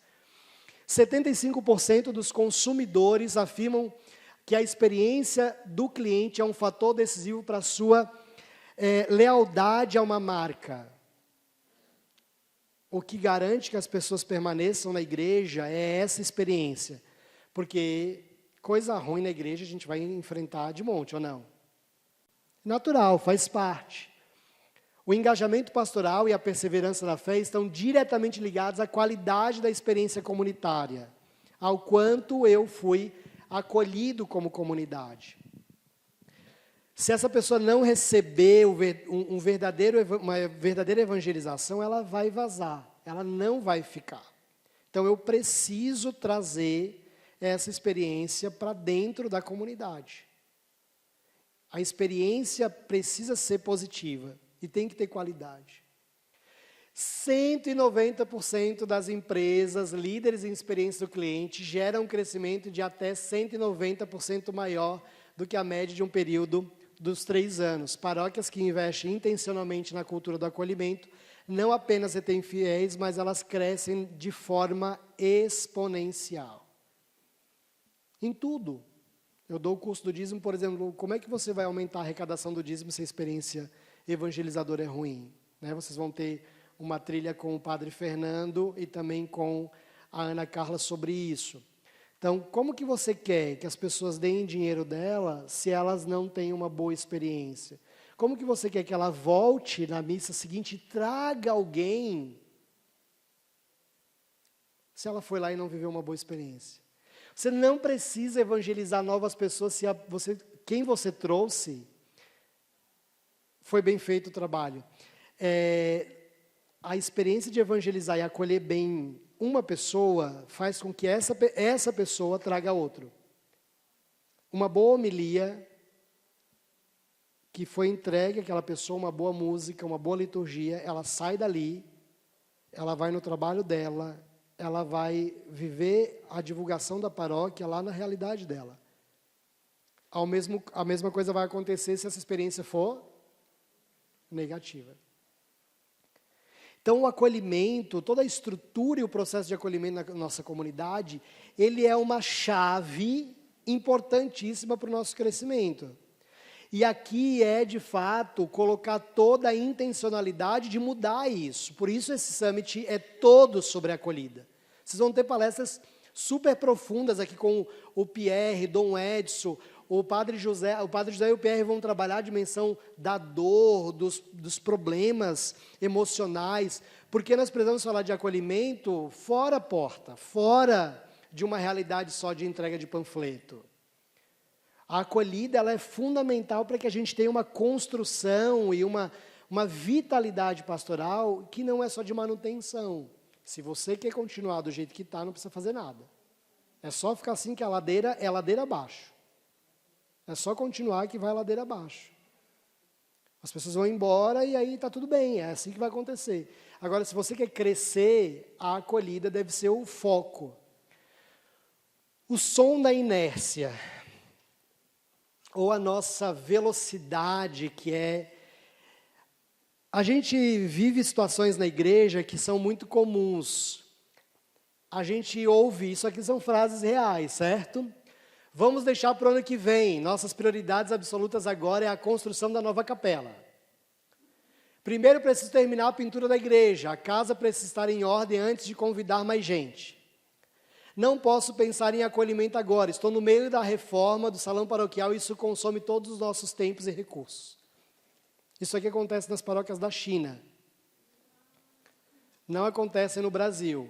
75% dos consumidores afirmam que a experiência do cliente é um fator decisivo para a sua lealdade a uma marca. O que garante que as pessoas permaneçam na igreja é essa experiência. Porque coisa ruim na igreja a gente vai enfrentar de monte, ou não? Natural, faz parte. O engajamento pastoral e a perseverança na fé estão diretamente ligados à qualidade da experiência comunitária, ao quanto eu fui acolhido como comunidade. Se essa pessoa não receber uma verdadeira evangelização, ela vai vazar, ela não vai ficar. Então, eu preciso trazer essa experiência para dentro da comunidade. A experiência precisa ser positiva e tem que ter qualidade. 190% das empresas líderes em experiência do cliente geram um crescimento de até 190% maior do que a média de um período dos 3 anos. Paróquias que investem intencionalmente na cultura do acolhimento não apenas retêm fiéis, mas elas crescem de forma exponencial. Em tudo. Eu dou o curso do dízimo, por exemplo, como é que você vai aumentar a arrecadação do dízimo se a experiência evangelizadora é ruim? Né? Vocês vão ter uma trilha com o Padre Fernando e também com a Ana Carla sobre isso. Então, como que você quer que as pessoas deem dinheiro dela se elas não têm uma boa experiência? Como que você quer que ela volte na missa seguinte e traga alguém se ela foi lá e não viveu uma boa experiência. Você não precisa evangelizar novas pessoas se quem você trouxe foi bem feito o trabalho. A experiência de evangelizar e acolher bem uma pessoa faz com que essa pessoa traga outro. Uma boa homilia que foi entregue àquela pessoa, uma boa música, uma boa liturgia, ela sai dali, ela vai no trabalho dela, ela vai viver a divulgação da paróquia lá na realidade dela. A mesma coisa vai acontecer se essa experiência for negativa. Então, o acolhimento, toda a estrutura e o processo de acolhimento na nossa comunidade, ele é uma chave importantíssima para o nosso crescimento. E aqui é, de fato, colocar toda a intencionalidade de mudar isso. Por isso esse summit é todo sobre acolhida. Vocês vão ter palestras super profundas aqui com o Pierre, Dom Edson, o Padre José e o Pierre vão trabalhar a dimensão da dor, dos problemas emocionais, porque nós precisamos falar de acolhimento fora a porta, fora de uma realidade só de entrega de panfleto. A acolhida ela é fundamental para que a gente tenha uma construção e uma vitalidade pastoral que não é só de manutenção. Se você quer continuar do jeito que está, não precisa fazer nada. É só ficar assim que a ladeira é ladeira abaixo. É só continuar que vai ladeira abaixo. As pessoas vão embora e aí está tudo bem, é assim que vai acontecer. Agora, se você quer crescer, a acolhida deve ser o foco. O som da inércia, ou a nossa velocidade, que é... A gente vive situações na igreja que são muito comuns. A gente ouve, isso aqui são frases reais, certo? Vamos deixar para o ano que vem. Nossas prioridades absolutas agora é a construção da nova capela. Primeiro preciso terminar a pintura da igreja. A casa precisa estar em ordem antes de convidar mais gente. Não posso pensar em acolhimento agora. Estou no meio da reforma do salão paroquial e isso consome todos os nossos tempos e recursos. Isso aqui acontece nas paróquias da China. Não acontece no Brasil.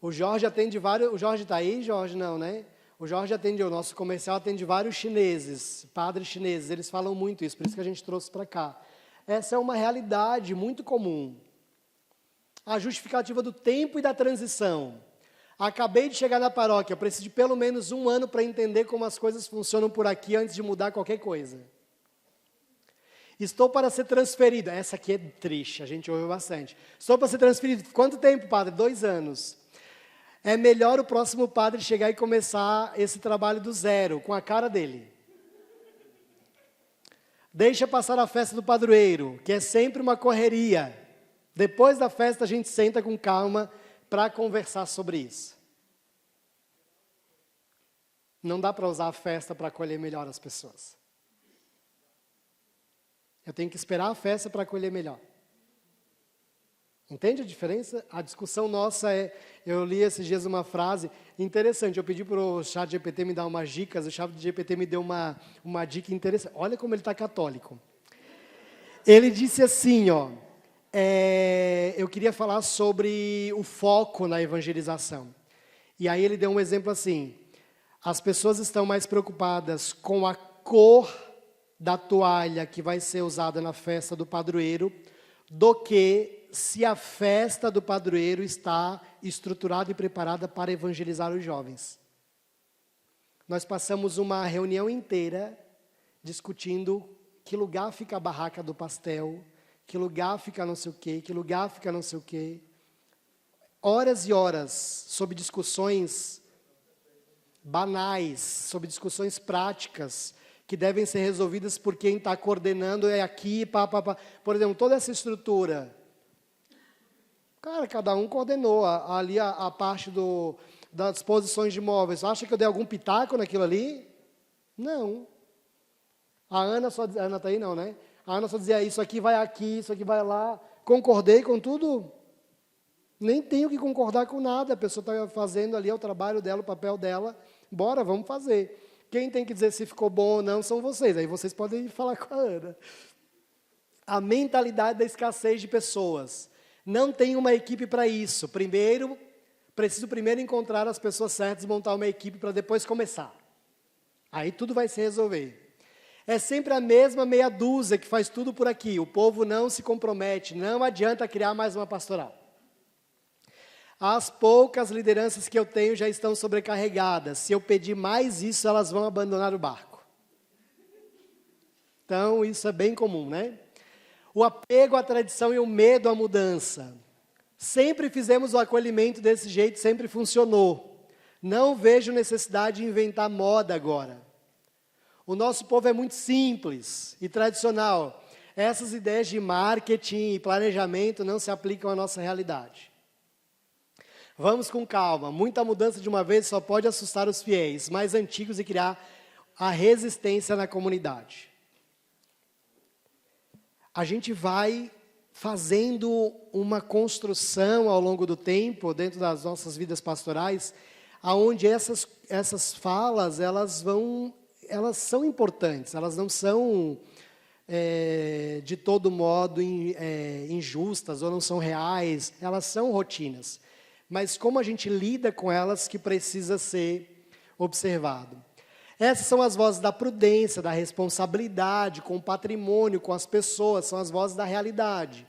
O Jorge atende vários... O Jorge está aí? Jorge não, né? O Jorge atende, o nosso comercial atende vários chineses, padres chineses. Eles falam muito isso, por isso que a gente trouxe para cá. Essa é uma realidade muito comum. A justificativa do tempo e da transição. Acabei de chegar na paróquia, preciso de pelo menos 1 ano para entender como as coisas funcionam por aqui antes de mudar qualquer coisa. Estou para ser transferido. Essa aqui é triste, a gente ouve bastante. Estou para ser transferido. Quanto tempo, padre? 2 anos. É melhor o próximo padre chegar e começar esse trabalho do zero, com a cara dele. Deixa passar a festa do padroeiro, que é sempre uma correria. Depois da festa, a gente senta com calma para conversar sobre isso. Não dá para usar a festa para acolher melhor as pessoas. Eu tenho que esperar a festa para acolher melhor. Entende a diferença? A discussão nossa é... Eu li esses dias uma frase interessante. Eu pedi para o ChatGPT me dar umas dicas. O ChatGPT me deu uma dica interessante. Olha como ele está católico. Ele disse assim, ó... eu queria falar sobre o foco na evangelização. E aí ele deu um exemplo assim. As pessoas estão mais preocupadas com a cor da toalha que vai ser usada na festa do padroeiro do que se a festa do padroeiro está estruturada e preparada para evangelizar os jovens. Nós passamos uma reunião inteira discutindo que lugar fica a barraca do pastel, que lugar fica não sei o quê, que lugar fica não sei o quê. Horas e horas sobre discussões banais, sobre discussões práticas, que devem ser resolvidas por quem está coordenando, é aqui, pá. Por exemplo, toda essa estrutura. Cara, cada um coordenou ali a parte das disposições de imóveis. Acha que eu dei algum pitaco naquilo ali? Não. A Ana está aí não, né? A Ana só dizia, isso aqui vai aqui, isso aqui vai lá. Concordei com tudo? Nem tenho que concordar com nada. A pessoa está fazendo ali o trabalho dela, o papel dela. Bora, vamos fazer. Quem tem que dizer se ficou bom ou não são vocês. Aí vocês podem falar com a Ana. A mentalidade da escassez de pessoas. Não tem uma equipe para isso. Preciso primeiro encontrar as pessoas certas e montar uma equipe para depois começar. Aí tudo vai se resolver. É sempre a mesma meia dúzia que faz tudo por aqui. O povo não se compromete, não adianta criar mais uma pastoral. As poucas lideranças que eu tenho já estão sobrecarregadas. Se eu pedir mais isso, elas vão abandonar o barco. Então, isso é bem comum, né? O apego à tradição e o medo à mudança. Sempre fizemos o acolhimento desse jeito, sempre funcionou. Não vejo necessidade de inventar moda agora. O nosso povo é muito simples e tradicional. Essas ideias de marketing e planejamento não se aplicam à nossa realidade. Vamos com calma. Muita mudança de uma vez só pode assustar os fiéis mais antigos e criar a resistência na comunidade. A gente vai fazendo uma construção ao longo do tempo, dentro das nossas vidas pastorais, aonde essas falas, elas são importantes, elas não são de todo modo injustas ou não são reais, elas são rotinas. Mas como a gente lida com elas que precisa ser observado. Essas são as vozes da prudência, da responsabilidade, com o patrimônio, com as pessoas, são as vozes da realidade.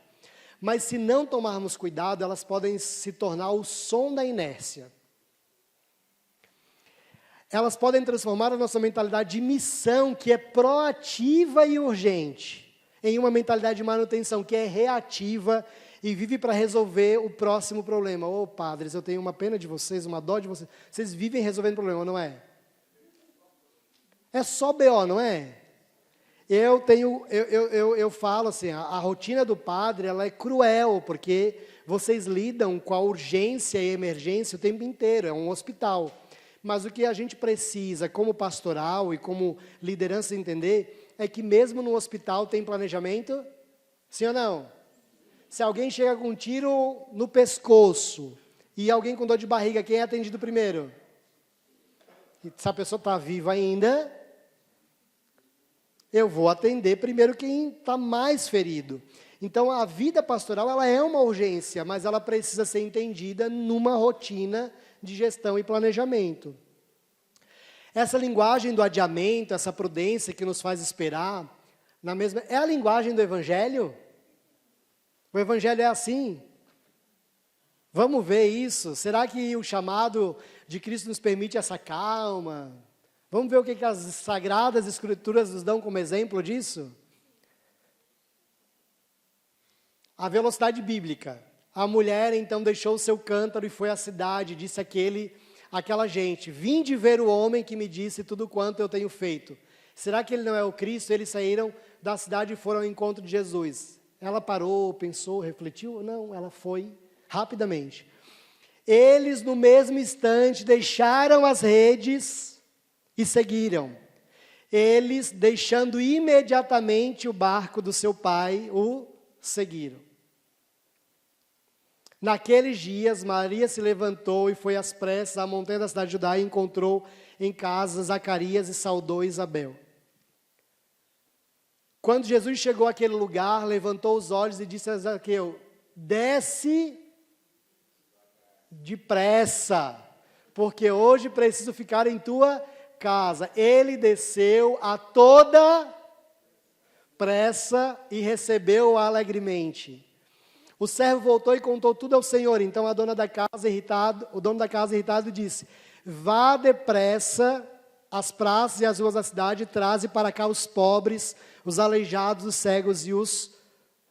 Mas se não tomarmos cuidado, elas podem se tornar o som da inércia. Elas podem transformar a nossa mentalidade de missão, que é proativa e urgente, em uma mentalidade de manutenção, que é reativa e vive para resolver o próximo problema. Ô, padres, eu tenho uma pena de vocês, uma dó de vocês. Vocês vivem resolvendo problema, não é? É só BO, não é? Eu falo assim, a rotina do padre, ela é cruel, porque vocês lidam com a urgência e emergência o tempo inteiro, é um hospital. Mas o que a gente precisa, como pastoral e como liderança, entender, é que mesmo no hospital tem planejamento, sim ou não? Se alguém chega com um tiro no pescoço e alguém com dor de barriga, quem é atendido primeiro? E se a pessoa está viva ainda, eu vou atender primeiro quem está mais ferido. Então, a vida pastoral, ela é uma urgência, mas ela precisa ser entendida numa rotina de gestão e planejamento. Essa linguagem do adiamento, essa prudência que nos faz esperar, é a linguagem do Evangelho? O Evangelho é assim? Vamos ver isso. Será que o chamado de Cristo nos permite essa calma? Vamos ver o que as Sagradas Escrituras nos dão como exemplo disso? A velocidade bíblica. A mulher, então, deixou o seu cântaro e foi à cidade, disse aquela gente, vinde ver o homem que me disse tudo quanto eu tenho feito. Será que ele não é o Cristo? Eles saíram da cidade e foram ao encontro de Jesus. Ela parou, pensou, refletiu? Não, ela foi rapidamente. Eles, no mesmo instante, deixaram as redes e seguiram. Eles, deixando imediatamente o barco do seu pai, o seguiram. Naqueles dias, Maria se levantou e foi às pressas à montanha da cidade de Judá e encontrou em casa Zacarias e saudou Isabel. Quando Jesus chegou àquele lugar, levantou os olhos e disse a Zaqueu, desce depressa, porque hoje preciso ficar em tua casa. Ele desceu a toda pressa e recebeu-o alegremente. O servo voltou e contou tudo ao Senhor. Então o dono da casa irritado disse, vá depressa às praças e às ruas da cidade e traze para cá os pobres, os aleijados, os cegos e os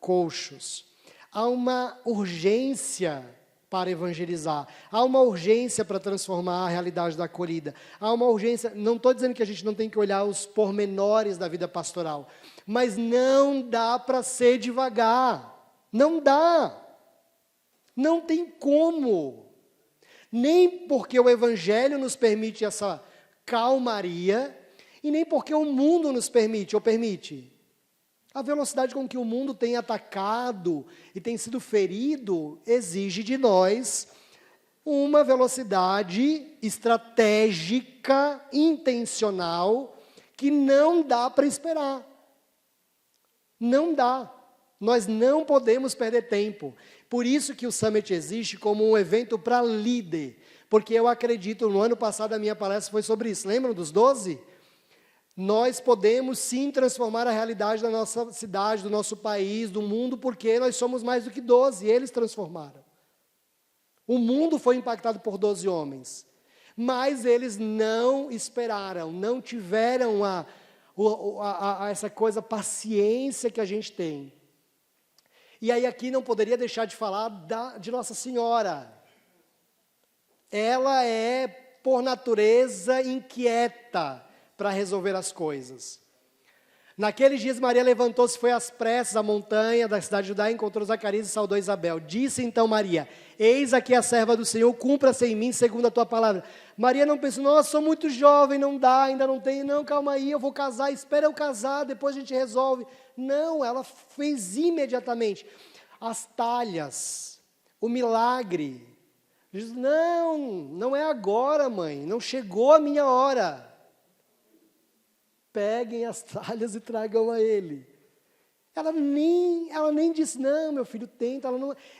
coxos. Há uma urgência para evangelizar. Há uma urgência para transformar a realidade da acolhida. Há uma urgência, não estou dizendo que a gente não tem que olhar os pormenores da vida pastoral, mas não dá para ser devagar. Não dá. Não tem como. Nem porque o Evangelho nos permite essa calmaria, e nem porque o mundo nos permite, ou permite. A velocidade com que o mundo tem atacado e tem sido ferido exige de nós uma velocidade estratégica, intencional, que não dá para esperar. Não dá. Nós não podemos perder tempo. Por isso que o Summit existe como um evento para líder. Porque eu acredito, no ano passado a minha palestra foi sobre isso. Lembram dos 12? Nós podemos sim transformar a realidade da nossa cidade, do nosso país, do mundo, porque nós somos mais do que 12, eles transformaram. O mundo foi impactado por 12 homens, mas eles não esperaram, não tiveram essa coisa, paciência que a gente tem. E aí aqui não poderia deixar de falar de Nossa Senhora. Ela é, por natureza, inquieta para resolver as coisas. Naqueles dias, Maria levantou-se e foi às pressas à montanha da cidade de Judá, encontrou Zacarias e saudou Isabel. Disse então Maria: eis aqui a serva do Senhor, cumpra-se em mim segundo a tua palavra. Maria não pensou: nossa, sou muito jovem, não dá, ainda não tenho. Não, calma aí, eu vou casar, espera eu casar, depois a gente resolve. Não, ela fez imediatamente. As talhas, o milagre. Diz: não é agora, mãe, não chegou a minha hora. Peguem as talhas e tragam a ele. Ela nem disse: não, meu filho, tenta.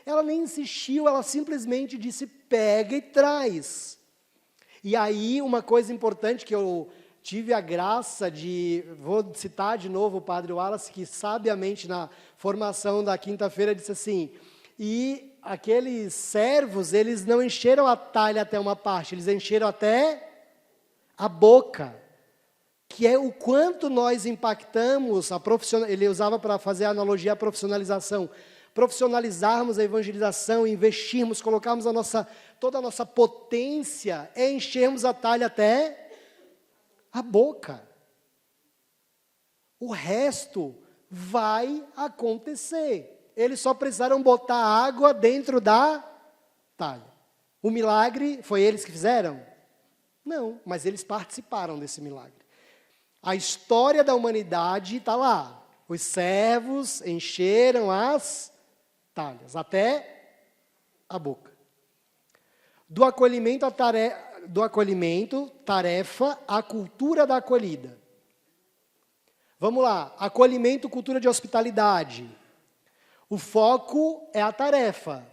Ela nem insistiu, ela simplesmente disse: pega e traz. E aí, uma coisa importante que eu tive a graça de, vou citar de novo o padre Wallace, que sabiamente na formação da quinta-feira disse assim: e aqueles servos, eles não encheram a talha até uma parte, eles encheram até a boca. Que é o quanto nós impactamos ele usava para fazer a analogia à profissionalização. Profissionalizarmos a evangelização, investirmos, colocarmos toda a nossa potência, é enchermos a talha até a boca. O resto vai acontecer. Eles só precisaram botar água dentro da talha. O milagre, foi eles que fizeram? Não, mas eles participaram desse milagre. A história da humanidade está lá. Os servos encheram as talhas, até a boca. Do acolhimento, tarefa, a cultura da acolhida. Vamos lá. Acolhimento, cultura de hospitalidade. O foco é a tarefa.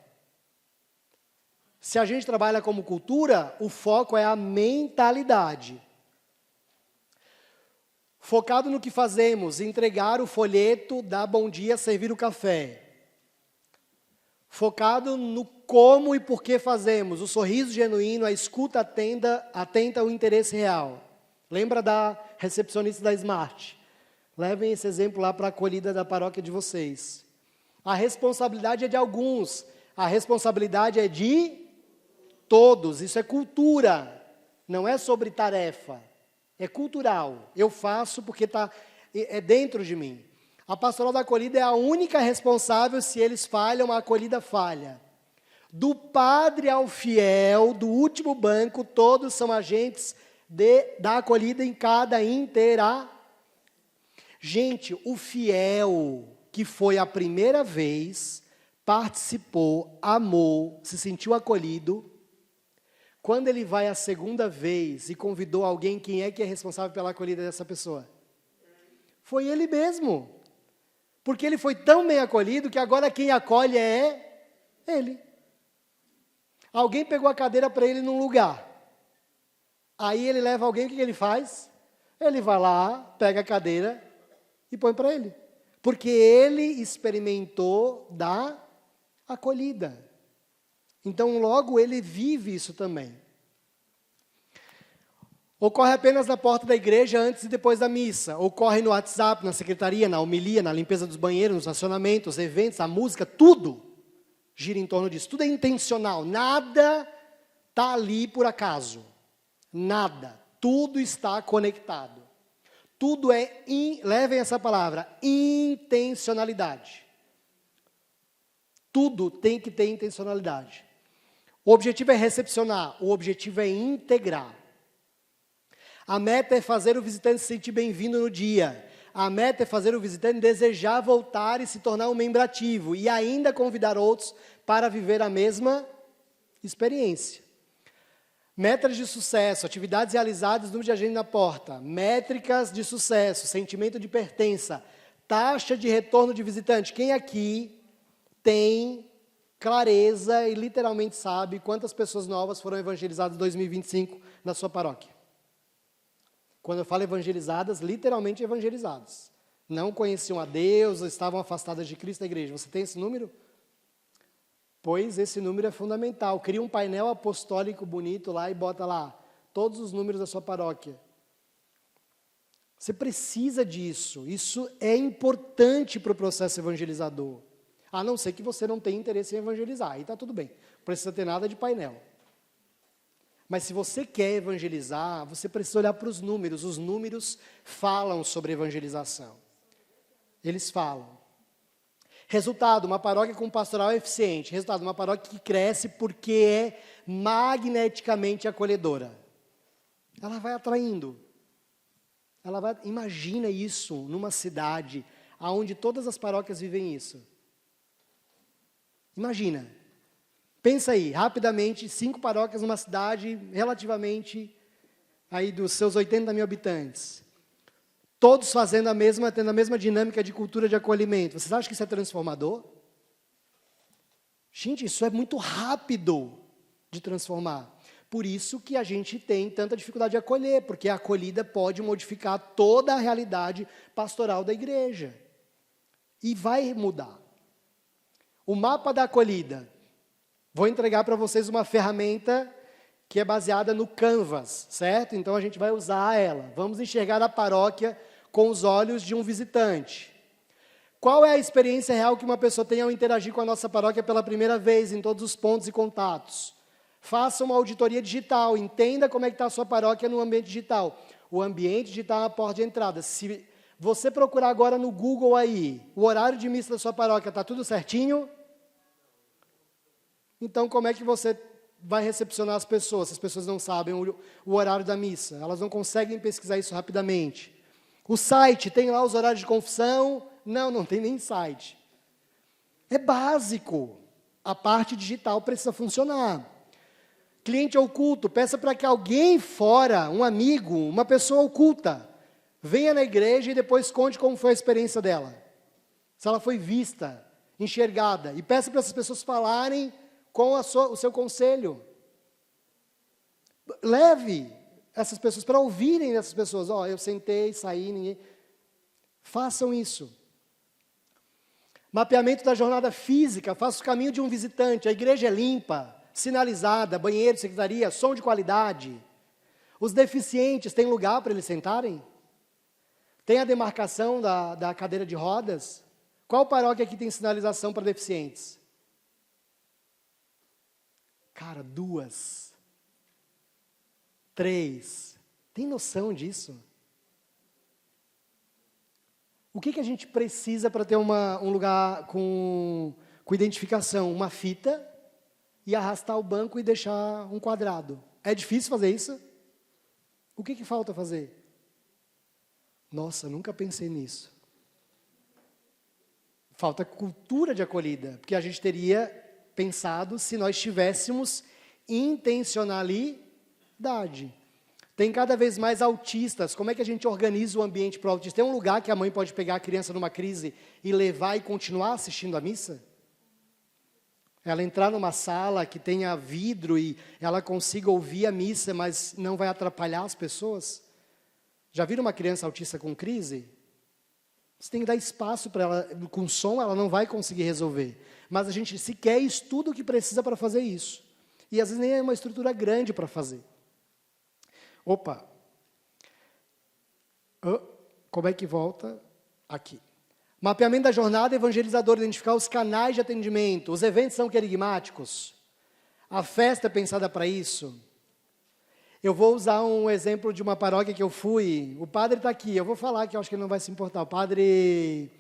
Se a gente trabalha como cultura, o foco é a mentalidade. Focado no que fazemos, entregar o folheto, dar bom dia, servir o café. Focado no como e por que fazemos, o sorriso genuíno, a escuta atenta ao interesse real. Lembra da recepcionista da Smart? Levem esse exemplo lá para a acolhida da paróquia de vocês. A responsabilidade é de alguns, a responsabilidade é de todos, isso é cultura, não é sobre tarefa. É cultural, eu faço porque é dentro de mim. A pastoral da acolhida é a única responsável, se eles falham, a acolhida falha. Do padre ao fiel, do último banco, todos são agentes da acolhida em cada inteira. Gente, o fiel, que foi a primeira vez, participou, amou, se sentiu acolhido. Quando ele vai a segunda vez e convidou alguém, quem é que é responsável pela acolhida dessa pessoa? Foi ele mesmo. Porque ele foi tão bem acolhido que agora quem acolhe é ele. Alguém pegou a cadeira para ele num lugar. Aí ele leva alguém, o que ele faz? Ele vai lá, pega a cadeira e põe para ele. Porque ele experimentou da acolhida. Então, logo, ele vive isso também. Ocorre apenas na porta da igreja antes e depois da missa. Ocorre no WhatsApp, na secretaria, na homilia, na limpeza dos banheiros, nos racionamentos, eventos, a música, tudo gira em torno disso. Tudo é intencional. Nada está ali por acaso. Nada. Tudo está conectado. Tudo é, levem essa palavra, intencionalidade. Tudo tem que ter intencionalidade. O objetivo é recepcionar, o objetivo é integrar. A meta é fazer o visitante se sentir bem-vindo no dia. A meta é fazer o visitante desejar voltar e se tornar um membro ativo. E ainda convidar outros para viver a mesma experiência. Métricas de sucesso, atividades realizadas, número de agenda na porta. Métricas de sucesso, sentimento de pertença. Taxa de retorno de visitante. Quem aqui tem clareza e literalmente sabe quantas pessoas novas foram evangelizadas em 2025 na sua paróquia? Quando eu falo evangelizadas, literalmente evangelizadas. Não conheciam a Deus, estavam afastadas de Cristo da igreja. Você tem esse número? Pois esse número é fundamental. Cria um painel apostólico bonito lá e bota lá todos os números da sua paróquia. Você precisa disso. Isso é importante para o processo evangelizador. A não ser que você não tenha interesse em evangelizar. Aí está tudo bem. Não precisa ter nada de painel. Mas se você quer evangelizar, você precisa olhar para os números. Os números falam sobre evangelização. Eles falam. Resultado, uma paróquia com pastoral eficiente. Resultado, uma paróquia que cresce porque é magneticamente acolhedora. Ela vai atraindo. Imagina isso numa cidade onde todas as paróquias vivem isso. Imagina. Pensa aí, rapidamente, 5 paróquias numa cidade relativamente aí dos seus 80 mil habitantes. Todos fazendo tendo a mesma dinâmica de cultura de acolhimento. Vocês acham que isso é transformador? Gente, isso é muito rápido de transformar. Por isso que a gente tem tanta dificuldade de acolher, porque a acolhida pode modificar toda a realidade pastoral da igreja. E vai mudar. O mapa da acolhida. Vou entregar para vocês uma ferramenta que é baseada no Canvas, certo? Então a gente vai usar ela. Vamos enxergar a paróquia com os olhos de um visitante. Qual é a experiência real que uma pessoa tem ao interagir com a nossa paróquia pela primeira vez, em todos os pontos e contatos? Faça uma auditoria digital, entenda como é que está a sua paróquia no ambiente digital. O ambiente digital é a porta de entrada. Se você procurar agora no Google aí, o horário de missa da sua paróquia, está tudo certinho? Então, como é que você vai recepcionar as pessoas, se as pessoas não sabem o horário da missa? Elas não conseguem pesquisar isso rapidamente. O site, tem lá os horários de confissão? Não, não tem nem site. É básico. A parte digital precisa funcionar. Cliente oculto, peça para que alguém fora, um amigo, uma pessoa oculta, venha na igreja e depois conte como foi a experiência dela. Se ela foi vista, enxergada. E peça para essas pessoas falarem com o seu conselho. Leve essas pessoas para ouvirem dessas pessoas. Eu sentei, saí, ninguém... Façam isso. Mapeamento da jornada física. Faça o caminho de um visitante. A igreja é limpa, sinalizada, banheiro, secretaria, som de qualidade. Os deficientes têm lugar para eles sentarem? Tem a demarcação da cadeira de rodas? Qual paróquia aqui tem sinalização para deficientes? Cara, 2, 3. Tem noção disso? O que a gente precisa para ter um lugar com identificação? Uma fita e arrastar o banco e deixar um quadrado. É difícil fazer isso? O que falta fazer? Nossa, nunca pensei nisso. Falta cultura de acolhida, porque a gente teria pensado se nós tivéssemos intencionalidade. Tem cada vez mais autistas. Como é que a gente organiza o ambiente para o autista? Tem um lugar que a mãe pode pegar a criança numa crise e levar e continuar assistindo a missa? Ela entrar numa sala que tenha vidro e ela consiga ouvir a missa, mas não vai atrapalhar as pessoas? Já viram uma criança autista com crise? Você tem que dar espaço para ela. Com som ela não vai conseguir resolver. Mas a gente sequer estuda o que precisa para fazer isso. E às vezes nem é uma estrutura grande para fazer. Opa! Como é que volta? Aqui. Mapeamento da jornada evangelizadora, identificar os canais de atendimento. Os eventos são querigmáticos. A festa é pensada para isso. Eu vou usar um exemplo de uma paróquia que eu fui. O padre está aqui, eu vou falar que eu acho que ele não vai se importar. O padre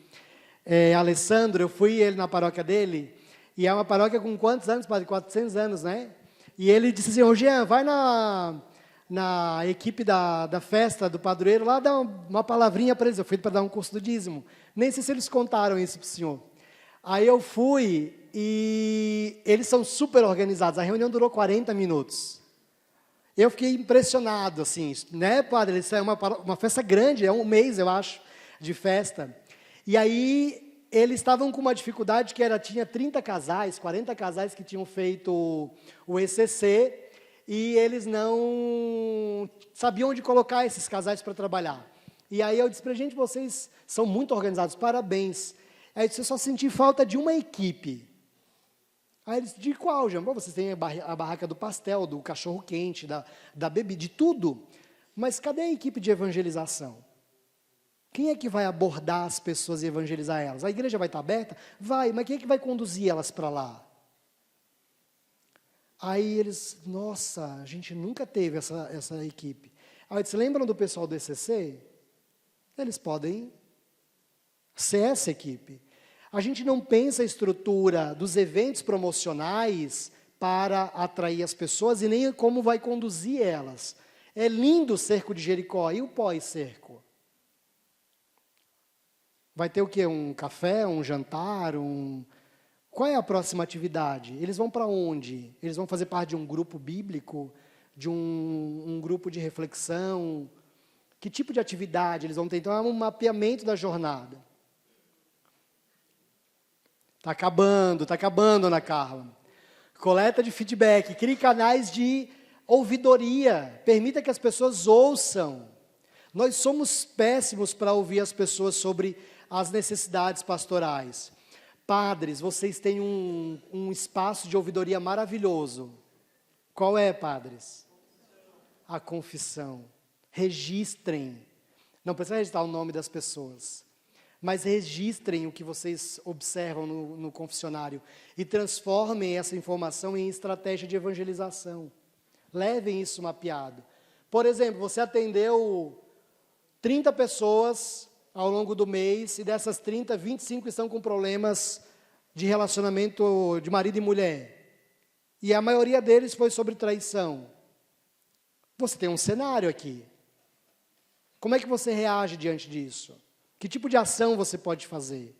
Alessandro, eu fui ele na paróquia dele, e é uma paróquia com quantos anos, padre? 400 anos, né? E ele disse assim, Jean, vai na equipe da festa do padroeiro, lá dá uma palavrinha para eles. Eu fui para dar um curso do dízimo. Nem sei se eles contaram isso para o senhor. Aí eu fui, e eles são super organizados. A reunião durou 40 minutos. Eu fiquei impressionado, assim, né, padre? Isso é uma festa grande, é um mês, eu acho, de festa. E aí, eles estavam com uma dificuldade que tinha 30 casais, 40 casais que tinham feito o ECC, e eles não sabiam onde colocar esses casais para trabalhar. E aí eu disse para a gente, vocês são muito organizados, parabéns. Aí eu disse, eu só senti falta de uma equipe. Aí eles, de qual, Jean? Vocês têm a barraca do pastel, do cachorro-quente, da bebida, de tudo. Mas cadê a equipe de evangelização? Quem é que vai abordar as pessoas e evangelizar elas? A igreja vai estar aberta? Vai, mas quem é que vai conduzir elas para lá? Aí eles, nossa, a gente nunca teve essa equipe. Aí eu disse, lembram do pessoal do ECC? Eles podem ser essa equipe. A gente não pensa a estrutura dos eventos promocionais para atrair as pessoas e nem como vai conduzir elas. É lindo o cerco de Jericó, e o pós-cerco? Vai ter o quê? Um café, um jantar, Qual é a próxima atividade? Eles vão para onde? Eles vão fazer parte de um grupo bíblico? De um grupo de reflexão? Que tipo de atividade eles vão ter? Então, é um mapeamento da jornada. Está acabando, Ana Carla. Coleta de feedback, crie canais de ouvidoria, permita que as pessoas ouçam. Nós somos péssimos para ouvir as pessoas sobre as necessidades pastorais. Padres, vocês têm um espaço de ouvidoria maravilhoso. Qual é, padres? A confissão. Registrem. Não precisa registrar o nome das pessoas, mas registrem o que vocês observam no confessionário e transformem essa informação em estratégia de evangelização. Levem isso mapeado. Por exemplo, você atendeu 30 pessoas ao longo do mês, e dessas 30, 25 estão com problemas de relacionamento de marido e mulher. E a maioria deles foi sobre traição. Você tem um cenário aqui. Como é que você reage diante disso? Que tipo de ação você pode fazer?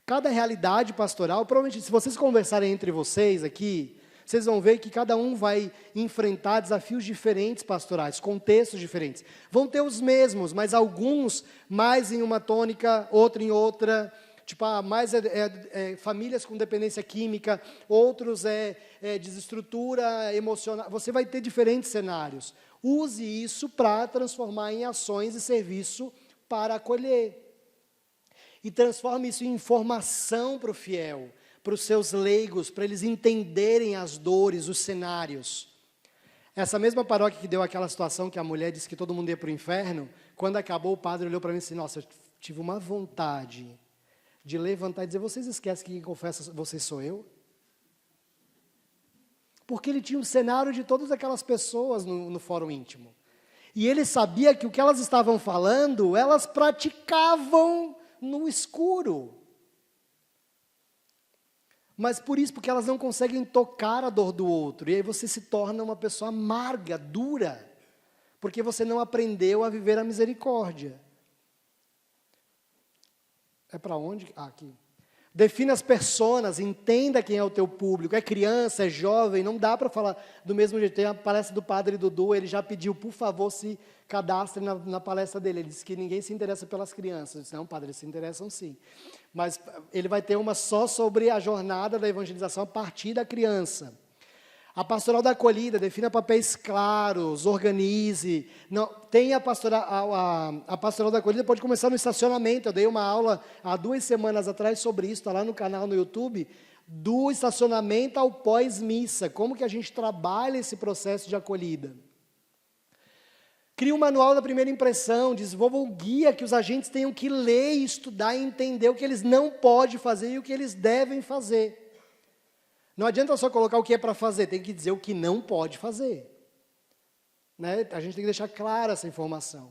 Cada realidade pastoral, provavelmente, se vocês conversarem entre vocês aqui, vocês vão ver que cada um vai enfrentar desafios diferentes pastorais, contextos diferentes. Vão ter os mesmos, mas alguns mais em uma tônica, outro em outra. Tipo, mais famílias com dependência química, outros desestrutura emocional. Você vai ter diferentes cenários. Use isso para transformar em ações e serviço para acolher. E transforme isso em informação para o fiel, para os seus leigos, para eles entenderem as dores, os cenários. Essa mesma paróquia que deu aquela situação que a mulher disse que todo mundo ia para o inferno, quando acabou, o padre olhou para mim e disse, nossa, eu tive uma vontade de levantar e dizer, vocês esquecem que quem confessa vocês sou eu? Porque ele tinha um cenário de todas aquelas pessoas no fórum íntimo. E ele sabia que o que elas estavam falando, elas praticavam no escuro. Mas por isso, porque elas não conseguem tocar a dor do outro. E aí você se torna uma pessoa amarga, dura. Porque você não aprendeu a viver a misericórdia. É para onde? Aqui. Defina as personas, entenda quem é o teu público. É criança, é jovem, não dá para falar do mesmo jeito. Tem a palestra do Padre Dudu, ele já pediu, por favor, se cadastre na palestra dele. Ele disse que ninguém se interessa pelas crianças. Eu disse, não, padre, eles se interessam sim. Mas ele vai ter uma só sobre a jornada da evangelização a partir da criança. A pastoral da acolhida, defina papéis claros, organize. Não, tem a pastoral da acolhida, pode começar no estacionamento. Eu dei uma aula há 2 semanas atrás sobre isso, está lá no canal no YouTube, do estacionamento ao pós-missa. Como que a gente trabalha esse processo de acolhida. Cria um manual da primeira impressão, desenvolva um guia que os agentes tenham que ler, estudar e entender o que eles não podem fazer e o que eles devem fazer. Não adianta só colocar o que é para fazer, tem que dizer o que não pode fazer. Né? A gente tem que deixar clara essa informação.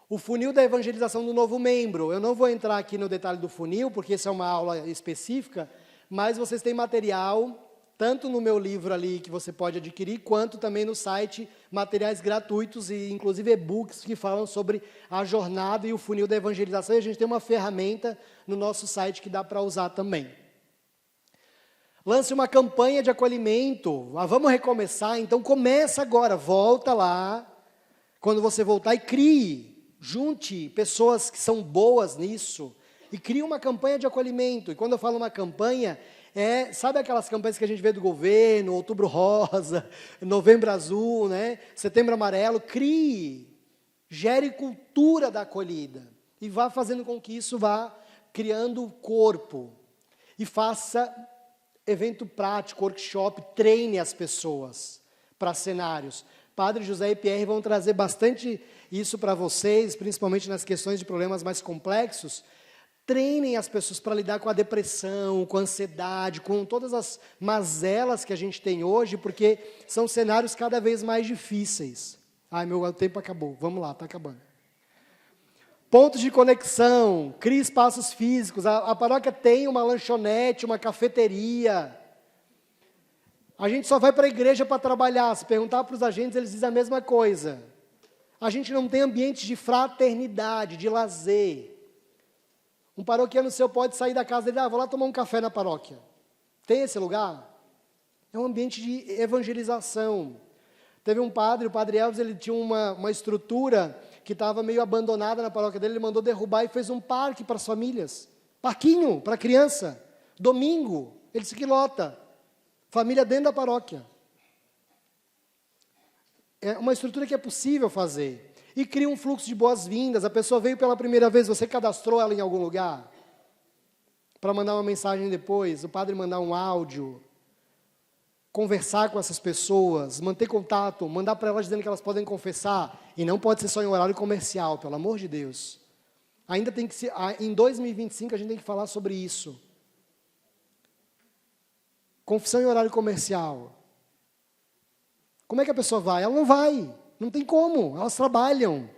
O funil da evangelização do novo membro. Eu não vou entrar aqui no detalhe do funil, porque essa é uma aula específica, mas vocês têm material, tanto no meu livro ali, que você pode adquirir, quanto também no site, materiais gratuitos e, inclusive, e-books que falam sobre a jornada e o funil da evangelização. E a gente tem uma ferramenta no nosso site que dá para usar também. Lance uma campanha de acolhimento. Vamos recomeçar, então começa agora, volta lá. Quando você voltar e crie, junte pessoas que são boas nisso e cria uma campanha de acolhimento. E quando eu falo uma campanha, sabe aquelas campanhas que a gente vê do governo, Outubro Rosa, Novembro Azul, né? Setembro Amarelo? Gere cultura da acolhida e vá fazendo com que isso vá criando corpo. E faça evento prático, workshop, treine as pessoas para cenários. Padre José e Pierre vão trazer bastante isso para vocês, principalmente nas questões de problemas mais complexos. Treinem as pessoas para lidar com a depressão, com a ansiedade, com todas as mazelas que a gente tem hoje, porque são cenários cada vez mais difíceis. Ai, meu tempo acabou. Vamos lá, está acabando. Pontos de conexão, crie espaços físicos. A paróquia tem uma lanchonete, uma cafeteria. A gente só vai para a igreja para trabalhar. Se perguntar para os agentes, eles dizem a mesma coisa. A gente não tem ambientes de fraternidade, de lazer. Um paroquiano seu pode sair da casa dele, vou lá tomar um café na paróquia. Tem esse lugar? É um ambiente de evangelização. Teve um padre, o padre Elvis, ele tinha uma estrutura que estava meio abandonada na paróquia dele, ele mandou derrubar e fez um parque para as famílias. Parquinho para criança. Domingo, ele se lota. Família dentro da paróquia. É uma estrutura que é possível fazer. E cria um fluxo de boas-vindas. A pessoa veio pela primeira vez, você cadastrou ela em algum lugar? Para mandar uma mensagem depois, o padre mandar um áudio. Conversar com essas pessoas, manter contato, mandar para elas dizendo que elas podem confessar. E não pode ser só em horário comercial, pelo amor de Deus. Ainda tem que ser, em 2025 a gente tem que falar sobre isso. Confissão em horário comercial. Como é que a pessoa vai? Ela não vai. Não tem como. Elas trabalham.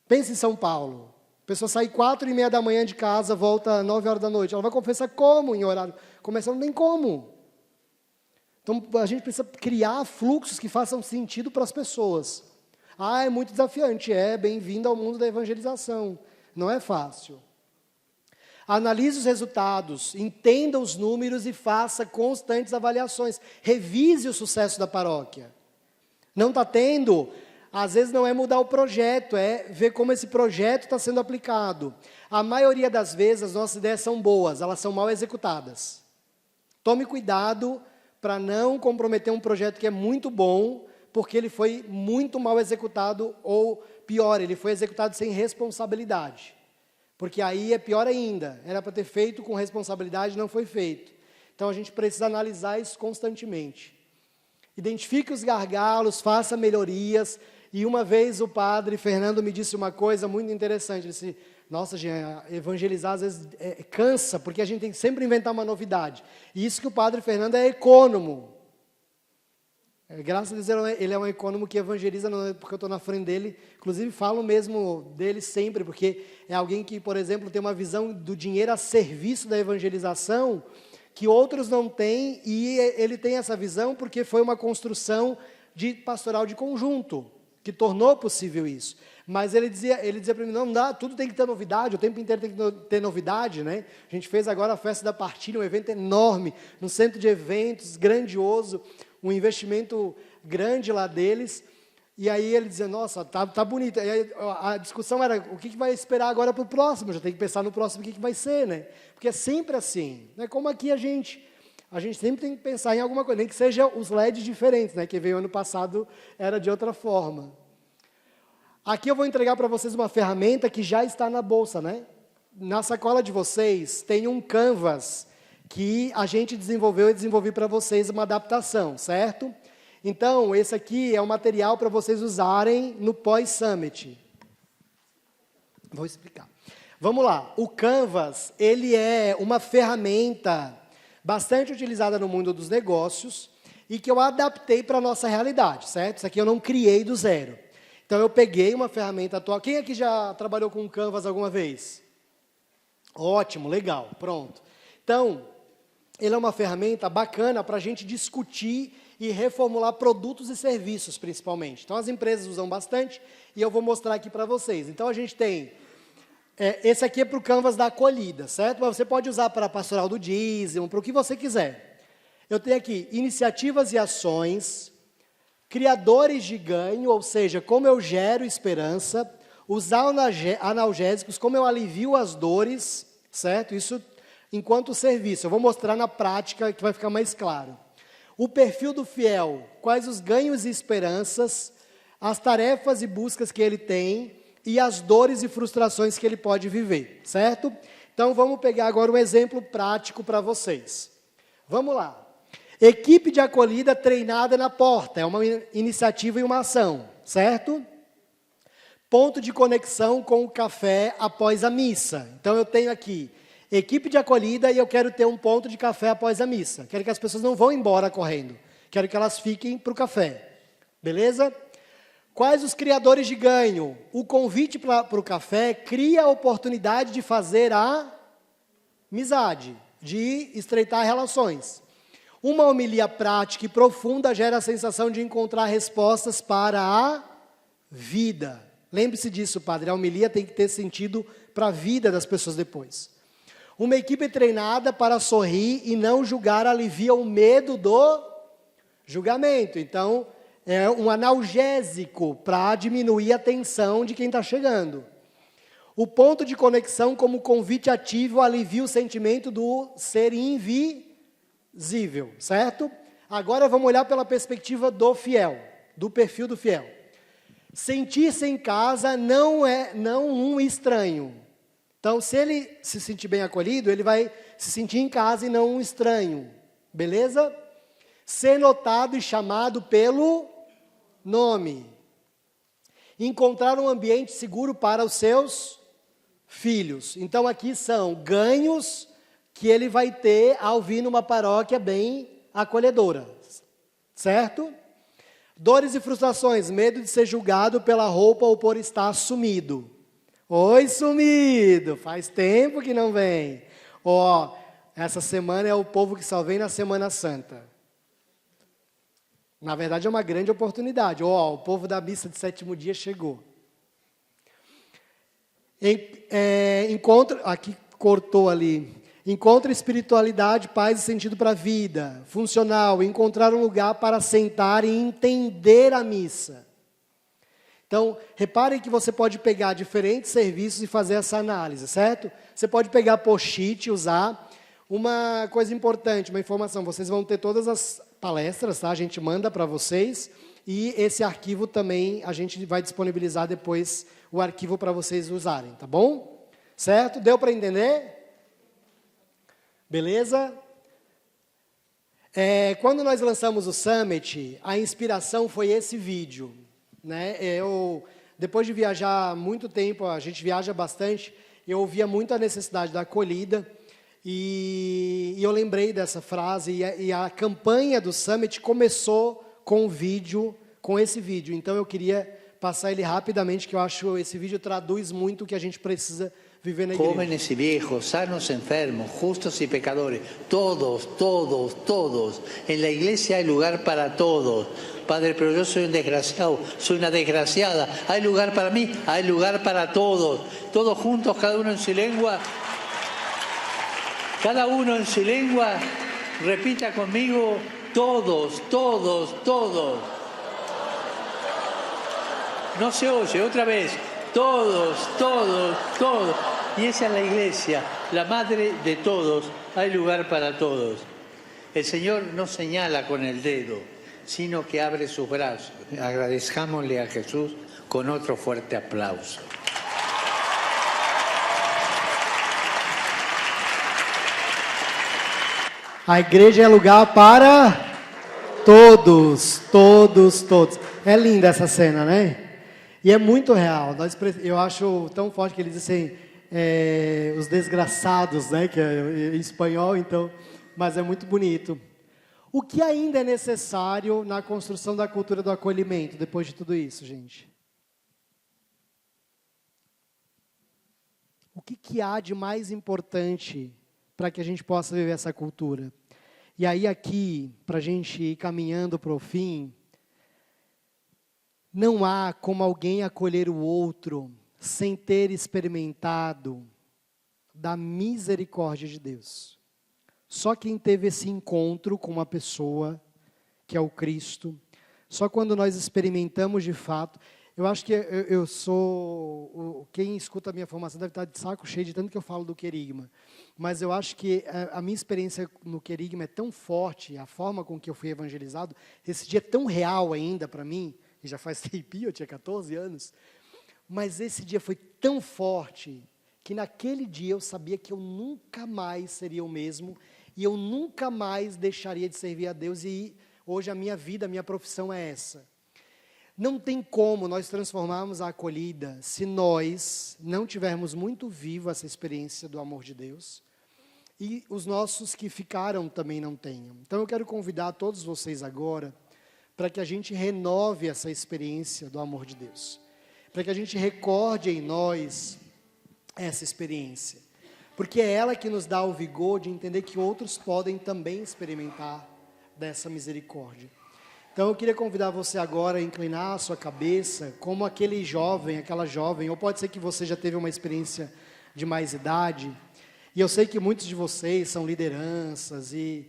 Pense em São Paulo. A pessoa sai 4h30 da manhã de casa, volta 9 horas da noite. Ela vai confessar como em horário comercial? Não tem como. Então, a gente precisa criar fluxos que façam sentido para as pessoas. É muito desafiante. Bem-vindo ao mundo da evangelização. Não é fácil. Analise os resultados, entenda os números e faça constantes avaliações. Revise o sucesso da paróquia. Não está tendo, às vezes não é mudar o projeto, é ver como esse projeto está sendo aplicado. A maioria das vezes as nossas ideias são boas, elas são mal executadas. Tome cuidado para não comprometer um projeto que é muito bom, porque ele foi muito mal executado, ou pior, ele foi executado sem responsabilidade. Porque aí é pior ainda, era para ter feito com responsabilidade, não foi feito. Então a gente precisa analisar isso constantemente. Identifique os gargalos, faça melhorias. E uma vez o padre Fernando me disse uma coisa muito interessante, ele disse, nossa, gente, evangelizar às vezes cansa, porque a gente tem que sempre inventar uma novidade. E isso que o padre Fernando é econômico. Graças a Deus ele é um econômico que evangeliza, não é porque eu estou na frente dele. Inclusive falo mesmo dele sempre, porque é alguém que, por exemplo, tem uma visão do dinheiro a serviço da evangelização, que outros não têm, e ele tem essa visão porque foi uma construção de pastoral de conjunto, que tornou possível isso. Mas ele dizia para mim, não dá, tudo tem que ter novidade, o tempo inteiro tem que ter novidade, né? A gente fez agora a festa da partilha, um evento enorme, no centro de eventos, grandioso, um investimento grande lá deles, e aí ele dizia, nossa, tá bonito. E aí a discussão era, o que vai esperar agora para o próximo? Já tem que pensar no próximo o que vai ser, né? Porque é sempre assim, né? Como aqui a gente sempre tem que pensar em alguma coisa, nem que seja os LEDs diferentes, né? Que veio ano passado, era de outra forma. Aqui eu vou entregar para vocês uma ferramenta que já está na bolsa, né? Na sacola de vocês tem um Canvas que a gente desenvolveu e desenvolvi para vocês uma adaptação, certo? Então, esse aqui é um material para vocês usarem no pós-summit. Vou explicar. Vamos lá. O Canvas, ele é uma ferramenta bastante utilizada no mundo dos negócios e que eu adaptei para a nossa realidade, certo? Isso aqui eu não criei do zero. Então, eu peguei uma ferramenta atual. Quem aqui já trabalhou com o Canvas alguma vez? Ótimo, legal, pronto. Então, ele é uma ferramenta bacana para a gente discutir e reformular produtos e serviços, principalmente. Então, as empresas usam bastante e eu vou mostrar aqui para vocês. Então, a gente tem... esse aqui é para o Canvas da acolhida, certo? Mas você pode usar para a pastoral do dízimo, para o que você quiser. Eu tenho aqui iniciativas e ações, criadores de ganho, ou seja, como eu gero esperança, Os analgésicos, como eu alivio as dores, certo? Isso enquanto serviço. Eu vou mostrar na prática que vai ficar mais claro. O perfil do fiel, quais os ganhos e esperanças, as tarefas e buscas que ele tem e as dores e frustrações que ele pode viver, certo? Então vamos pegar agora um exemplo prático para vocês. Vamos lá. Equipe de acolhida treinada na porta, é uma iniciativa e uma ação, certo? Ponto de conexão com o café após a missa. Então eu tenho aqui equipe de acolhida e eu quero ter um ponto de café após a missa. Quero que as pessoas não vão embora correndo. Quero que elas fiquem para o café. Beleza? Quais os criadores de ganho? O convite para o café cria a oportunidade de fazer a amizade, de estreitar relações. Uma homilia prática e profunda gera a sensação de encontrar respostas para a vida. Lembre-se disso, padre. A homilia tem que ter sentido para a vida das pessoas depois. Uma equipe treinada para sorrir e não julgar alivia o medo do julgamento. Então, é um analgésico para diminuir a tensão de quem está chegando. O ponto de conexão como convite ativo alivia o sentimento do ser invisível, certo? Agora vamos olhar pela perspectiva do fiel, do perfil do fiel. Sentir-se em casa não é um estranho. Então, se ele se sentir bem acolhido, ele vai se sentir em casa e não um estranho. Beleza? Ser notado e chamado pelo nome. Encontrar um ambiente seguro para os seus filhos. Então, aqui são ganhos que ele vai ter ao vir numa paróquia bem acolhedora. Certo? Dores e frustrações. Medo de ser julgado pela roupa ou por estar sumido. Oi, sumido, faz tempo que não vem. Ó, essa semana é o povo que só vem na Semana Santa. Na verdade, é uma grande oportunidade. Ó, o povo da missa de sétimo dia chegou. Aqui cortou ali. Encontra espiritualidade, paz e sentido para a vida. Funcional, encontrar um lugar para sentar e entender a missa. Então, reparem que você pode pegar diferentes serviços e fazer essa análise, certo? Você pode pegar post-it e usar. Uma coisa importante, uma informação, vocês vão ter todas as palestras, tá? A gente manda para vocês. E esse arquivo também, a gente vai disponibilizar depois o arquivo para vocês usarem, tá bom? Certo? Deu para entender? Beleza? Quando nós lançamos o Summit, a inspiração foi esse vídeo. Né? Depois de viajar muito tempo, a gente viaja bastante, eu ouvia muito a necessidade da acolhida, e eu lembrei dessa frase, e a campanha do Summit começou com esse vídeo. Então eu queria passar ele rapidamente, que eu acho esse vídeo traduz muito o que a gente precisa viver na igreja. Jóvenes y viejos, sanos, enfermos, justos y pecadores, todos, todos, todos. En la iglesia hay lugar para todos. Padre, pero yo soy un desgraciado, soy una desgraciada. ¿Hay lugar para mí? Hay lugar para todos. Todos juntos, cada uno en su lengua. Cada uno en su lengua. Repita conmigo, todos, todos, todos. No se oye, otra vez. Todos, todos, todos. Y esa es la iglesia, la madre de todos. Hay lugar para todos. El Señor no señala con el dedo, sino que abre sus brazos. Agradezcámosle a Jesús con otro fuerte aplauso. A igreja é lugar para todos, todos, todos. É linda essa cena, né? E é muito real. Eu acho tão forte que eles dizem os desgraçados, né? Que é em espanhol, então. Mas é muito bonito. O que ainda é necessário na construção da cultura do acolhimento, depois de tudo isso, gente? O que há de mais importante para que a gente possa viver essa cultura? E aí aqui, para a gente ir caminhando para o fim, não há como alguém acolher o outro sem ter experimentado da misericórdia de Deus. Só quem teve esse encontro com uma pessoa, que é o Cristo, só quando nós experimentamos de fato. Eu acho que eu sou... Quem escuta a minha formação deve estar de saco cheio de tanto que eu falo do querigma. Mas eu acho que a minha experiência no querigma é tão forte, a forma com que eu fui evangelizado, esse dia é tão real ainda para mim, e já faz tempinho, eu tinha 14 anos, mas esse dia foi tão forte que naquele dia eu sabia que eu nunca mais seria o mesmo e eu nunca mais deixaria de servir a Deus, e hoje a minha vida, a minha profissão é essa. Não tem como nós transformarmos a acolhida se nós não tivermos muito vivo essa experiência do amor de Deus e os nossos que ficaram também não tenham. Então eu quero convidar todos vocês agora para que a gente renove essa experiência do amor de Deus, para que a gente recorde em nós essa experiência, porque é ela que nos dá o vigor de entender que outros podem também experimentar dessa misericórdia. Então eu queria convidar você agora a inclinar a sua cabeça, como aquele jovem, aquela jovem, ou pode ser que você já teve uma experiência de mais idade, e eu sei que muitos de vocês são lideranças e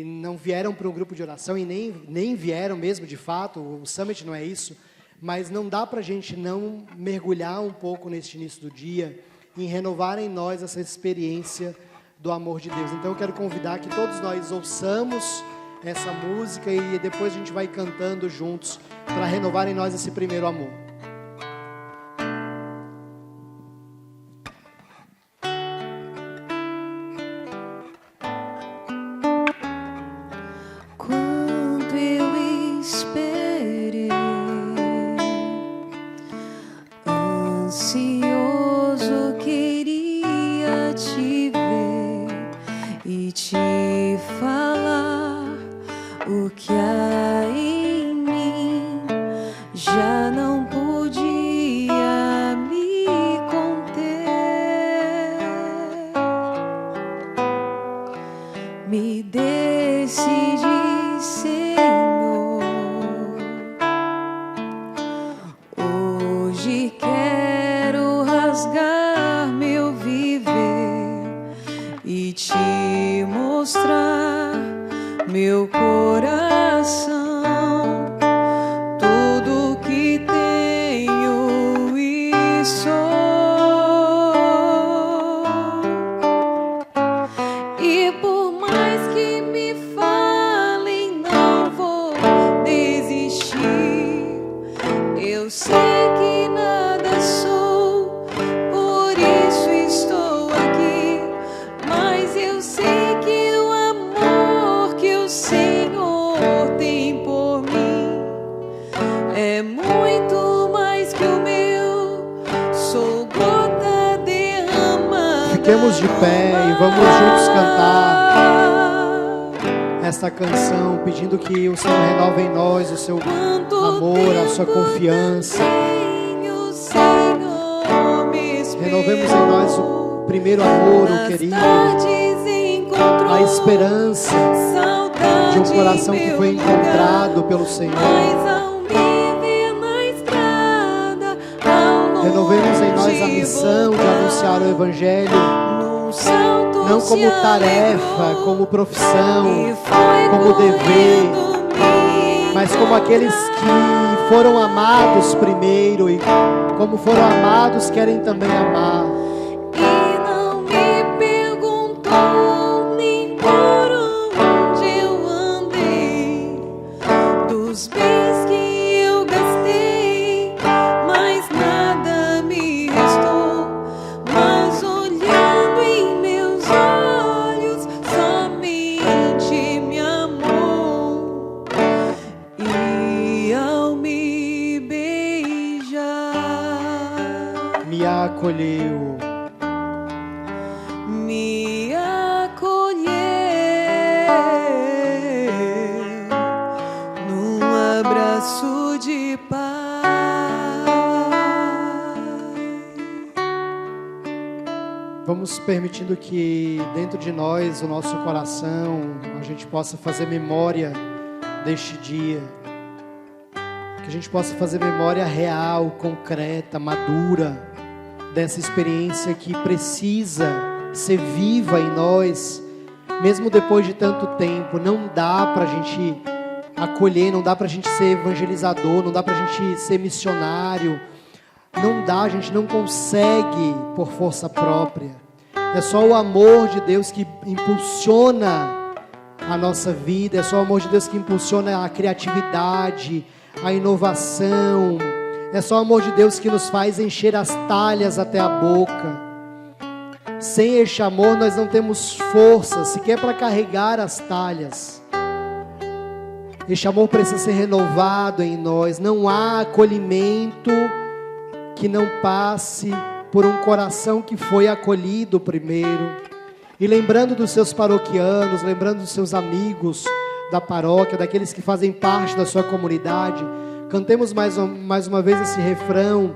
não vieram para um grupo de oração, e nem vieram mesmo de fato, o Summit não é isso, mas não dá para a gente não mergulhar um pouco neste início do dia, em renovar em nós essa experiência do amor de Deus. Então eu quero convidar que todos nós ouçamos essa música e depois a gente vai cantando juntos para renovar em nós esse primeiro amor. Quanto eu esperei, ansioso queria te ver e te falar o que há em mim, já não podia me conter. Me decidi, Senhor, hoje quero rasgar meu viver e te mostrar meu coração, tudo que tenho e sou. E por mais que me falem, não vou desistir. Eu sei que nada sou, por isso estou aqui, mas eu sei que o amor que o Senhor tem por mim é muito mais que o meu. Sou gota derramada. Fiquemos de pé e vamos juntos cantar esta canção, pedindo que o Senhor renove em nós o seu amor, a sua confiança. Renovemos em nós o primeiro amor, o querido, a esperança de um coração que foi encontrado pelo Senhor. Renovemos em nós a missão de anunciar o Evangelho, não como tarefa, como profissão, como dever, mas como aqueles que foram amados primeiro e como foram amados querem também amar. Acolheu, me acolheu num abraço de paz. Vamos permitindo que dentro de nós, o nosso coração, a gente possa fazer memória deste dia, que a gente possa fazer memória real, concreta, madura, dessa experiência que precisa ser viva em nós, mesmo depois de tanto tempo. Não dá para a gente acolher, não dá para a gente ser evangelizador, não dá para a gente ser missionário. Não dá, a gente não consegue por força própria. É só o amor de Deus que impulsiona a nossa vida, é só o amor de Deus que impulsiona a criatividade, a inovação. É só o amor de Deus que nos faz encher as talhas até a boca. Sem este amor nós não temos força sequer para carregar as talhas. Este amor precisa ser renovado em nós. Não há acolhimento que não passe por um coração que foi acolhido primeiro. E lembrando dos seus paroquianos, lembrando dos seus amigos da paróquia, daqueles que fazem parte da sua comunidade, cantemos mais uma vez esse refrão,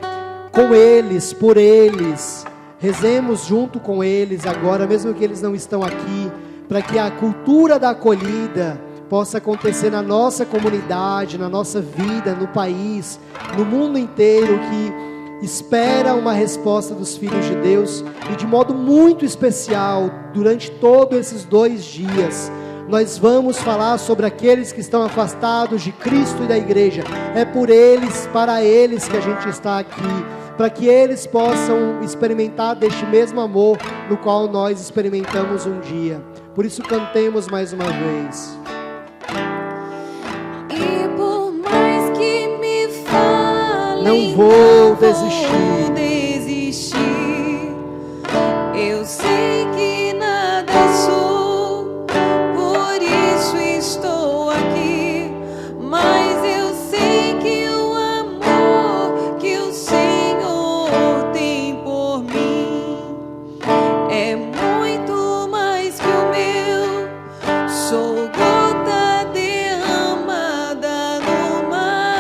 com eles, por eles, rezemos junto com eles agora, mesmo que eles não estão aqui, para que a cultura da acolhida possa acontecer na nossa comunidade, na nossa vida, no país, no mundo inteiro, que espera uma resposta dos filhos de Deus. E de modo muito especial, durante todos esses 2 dias, nós vamos falar sobre aqueles que estão afastados de Cristo e da igreja. É por eles, para eles que a gente está aqui, para que eles possam experimentar deste mesmo amor no qual nós experimentamos um dia. Por isso cantemos mais uma vez. E por mais que me falem, não vou desistir. Eu sei que nada sou, por isso estou aqui. Mas eu sei que o amor que o Senhor tem por mim é muito mais que o meu. Sou gota derramada no mar.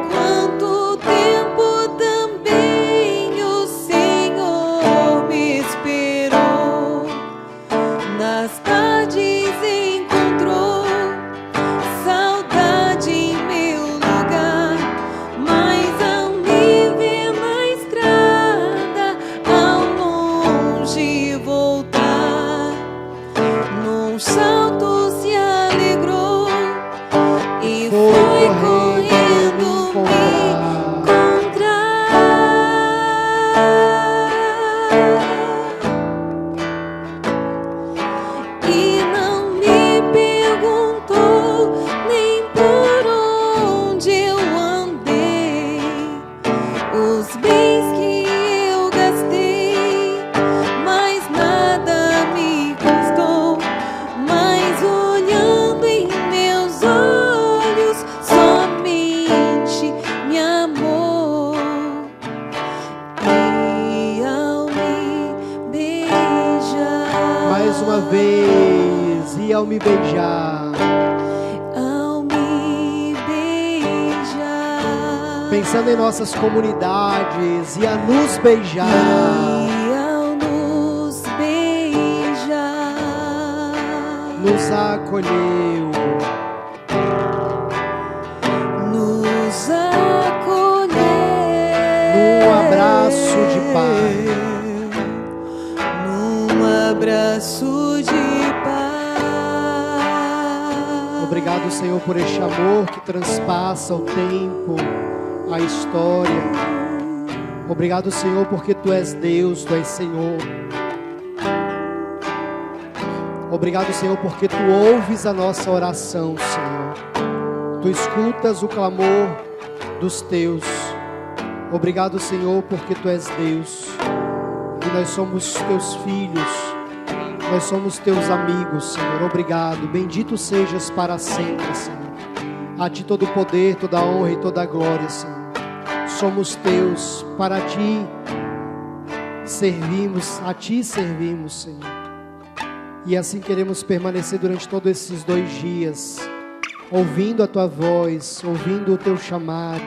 Quanto tempo também o Senhor me esperou. Nas tardes encontrou saudade em meu lugar. Mas ao me ver na estrada, ao longe voltar, num salto se alegrou e foi correndo me encontrar. E não me perguntou nem por onde eu andei, os bens que eu gastei, mas nada me custou. Mas olhando em meus olhos, somente me amou. E ao me beijar, Mais uma vez, e ao me beijar, ao me beijar, pensando em nossas comunidades, e a nos beijar, e ao nos beijar, nos acolheu, nos acolheu, num abraço de paz. num abraço de paz. Obrigado, Senhor, por este amor que transpassa o tempo, a história. Obrigado, Senhor, porque Tu és Deus, Tu és Senhor. Obrigado, Senhor, porque Tu ouves a nossa oração, Senhor. Tu escutas o clamor dos Teus. Obrigado, Senhor, porque Tu és Deus. E nós somos Teus filhos. Nós somos Teus amigos, Senhor. Obrigado. Bendito sejas para sempre, Senhor. A Ti todo o poder, toda a honra e toda a glória, Senhor. Somos Teus. Para Ti servimos. A Ti servimos, Senhor. E assim queremos permanecer durante todos esses 2 dias, ouvindo a Tua voz, ouvindo o Teu chamado,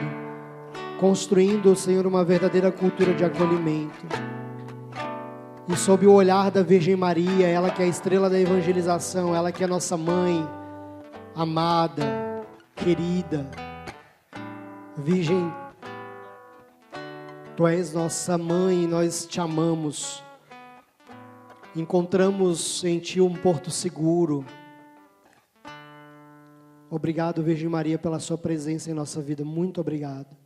construindo, Senhor, uma verdadeira cultura de acolhimento. E sob o olhar da Virgem Maria, ela que é a estrela da evangelização, ela que é nossa mãe, amada, querida. Virgem, Tu és nossa mãe e nós Te amamos. encontramos em Ti um porto seguro. Obrigado, Virgem Maria, pela Sua presença em nossa vida. Muito obrigado.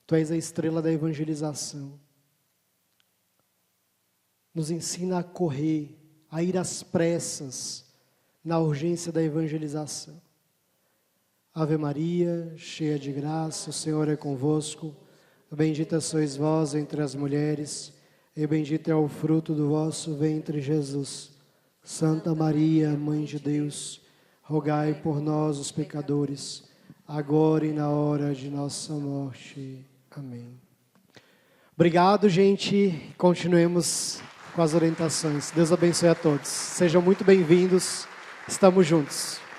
Tu és a estrela da evangelização. Nos ensina a correr, a ir às pressas, na urgência da evangelização. Ave Maria, cheia de graça, o Senhor é convosco. Bendita sois vós entre as mulheres, e bendito é o fruto do vosso ventre, Jesus. Santa Maria, Mãe de Deus, rogai por nós, os pecadores, agora e na hora de nossa morte. Amém. Obrigado, gente. Continuemos com as orientações. Deus abençoe a todos. Sejam muito bem-vindos. Estamos juntos.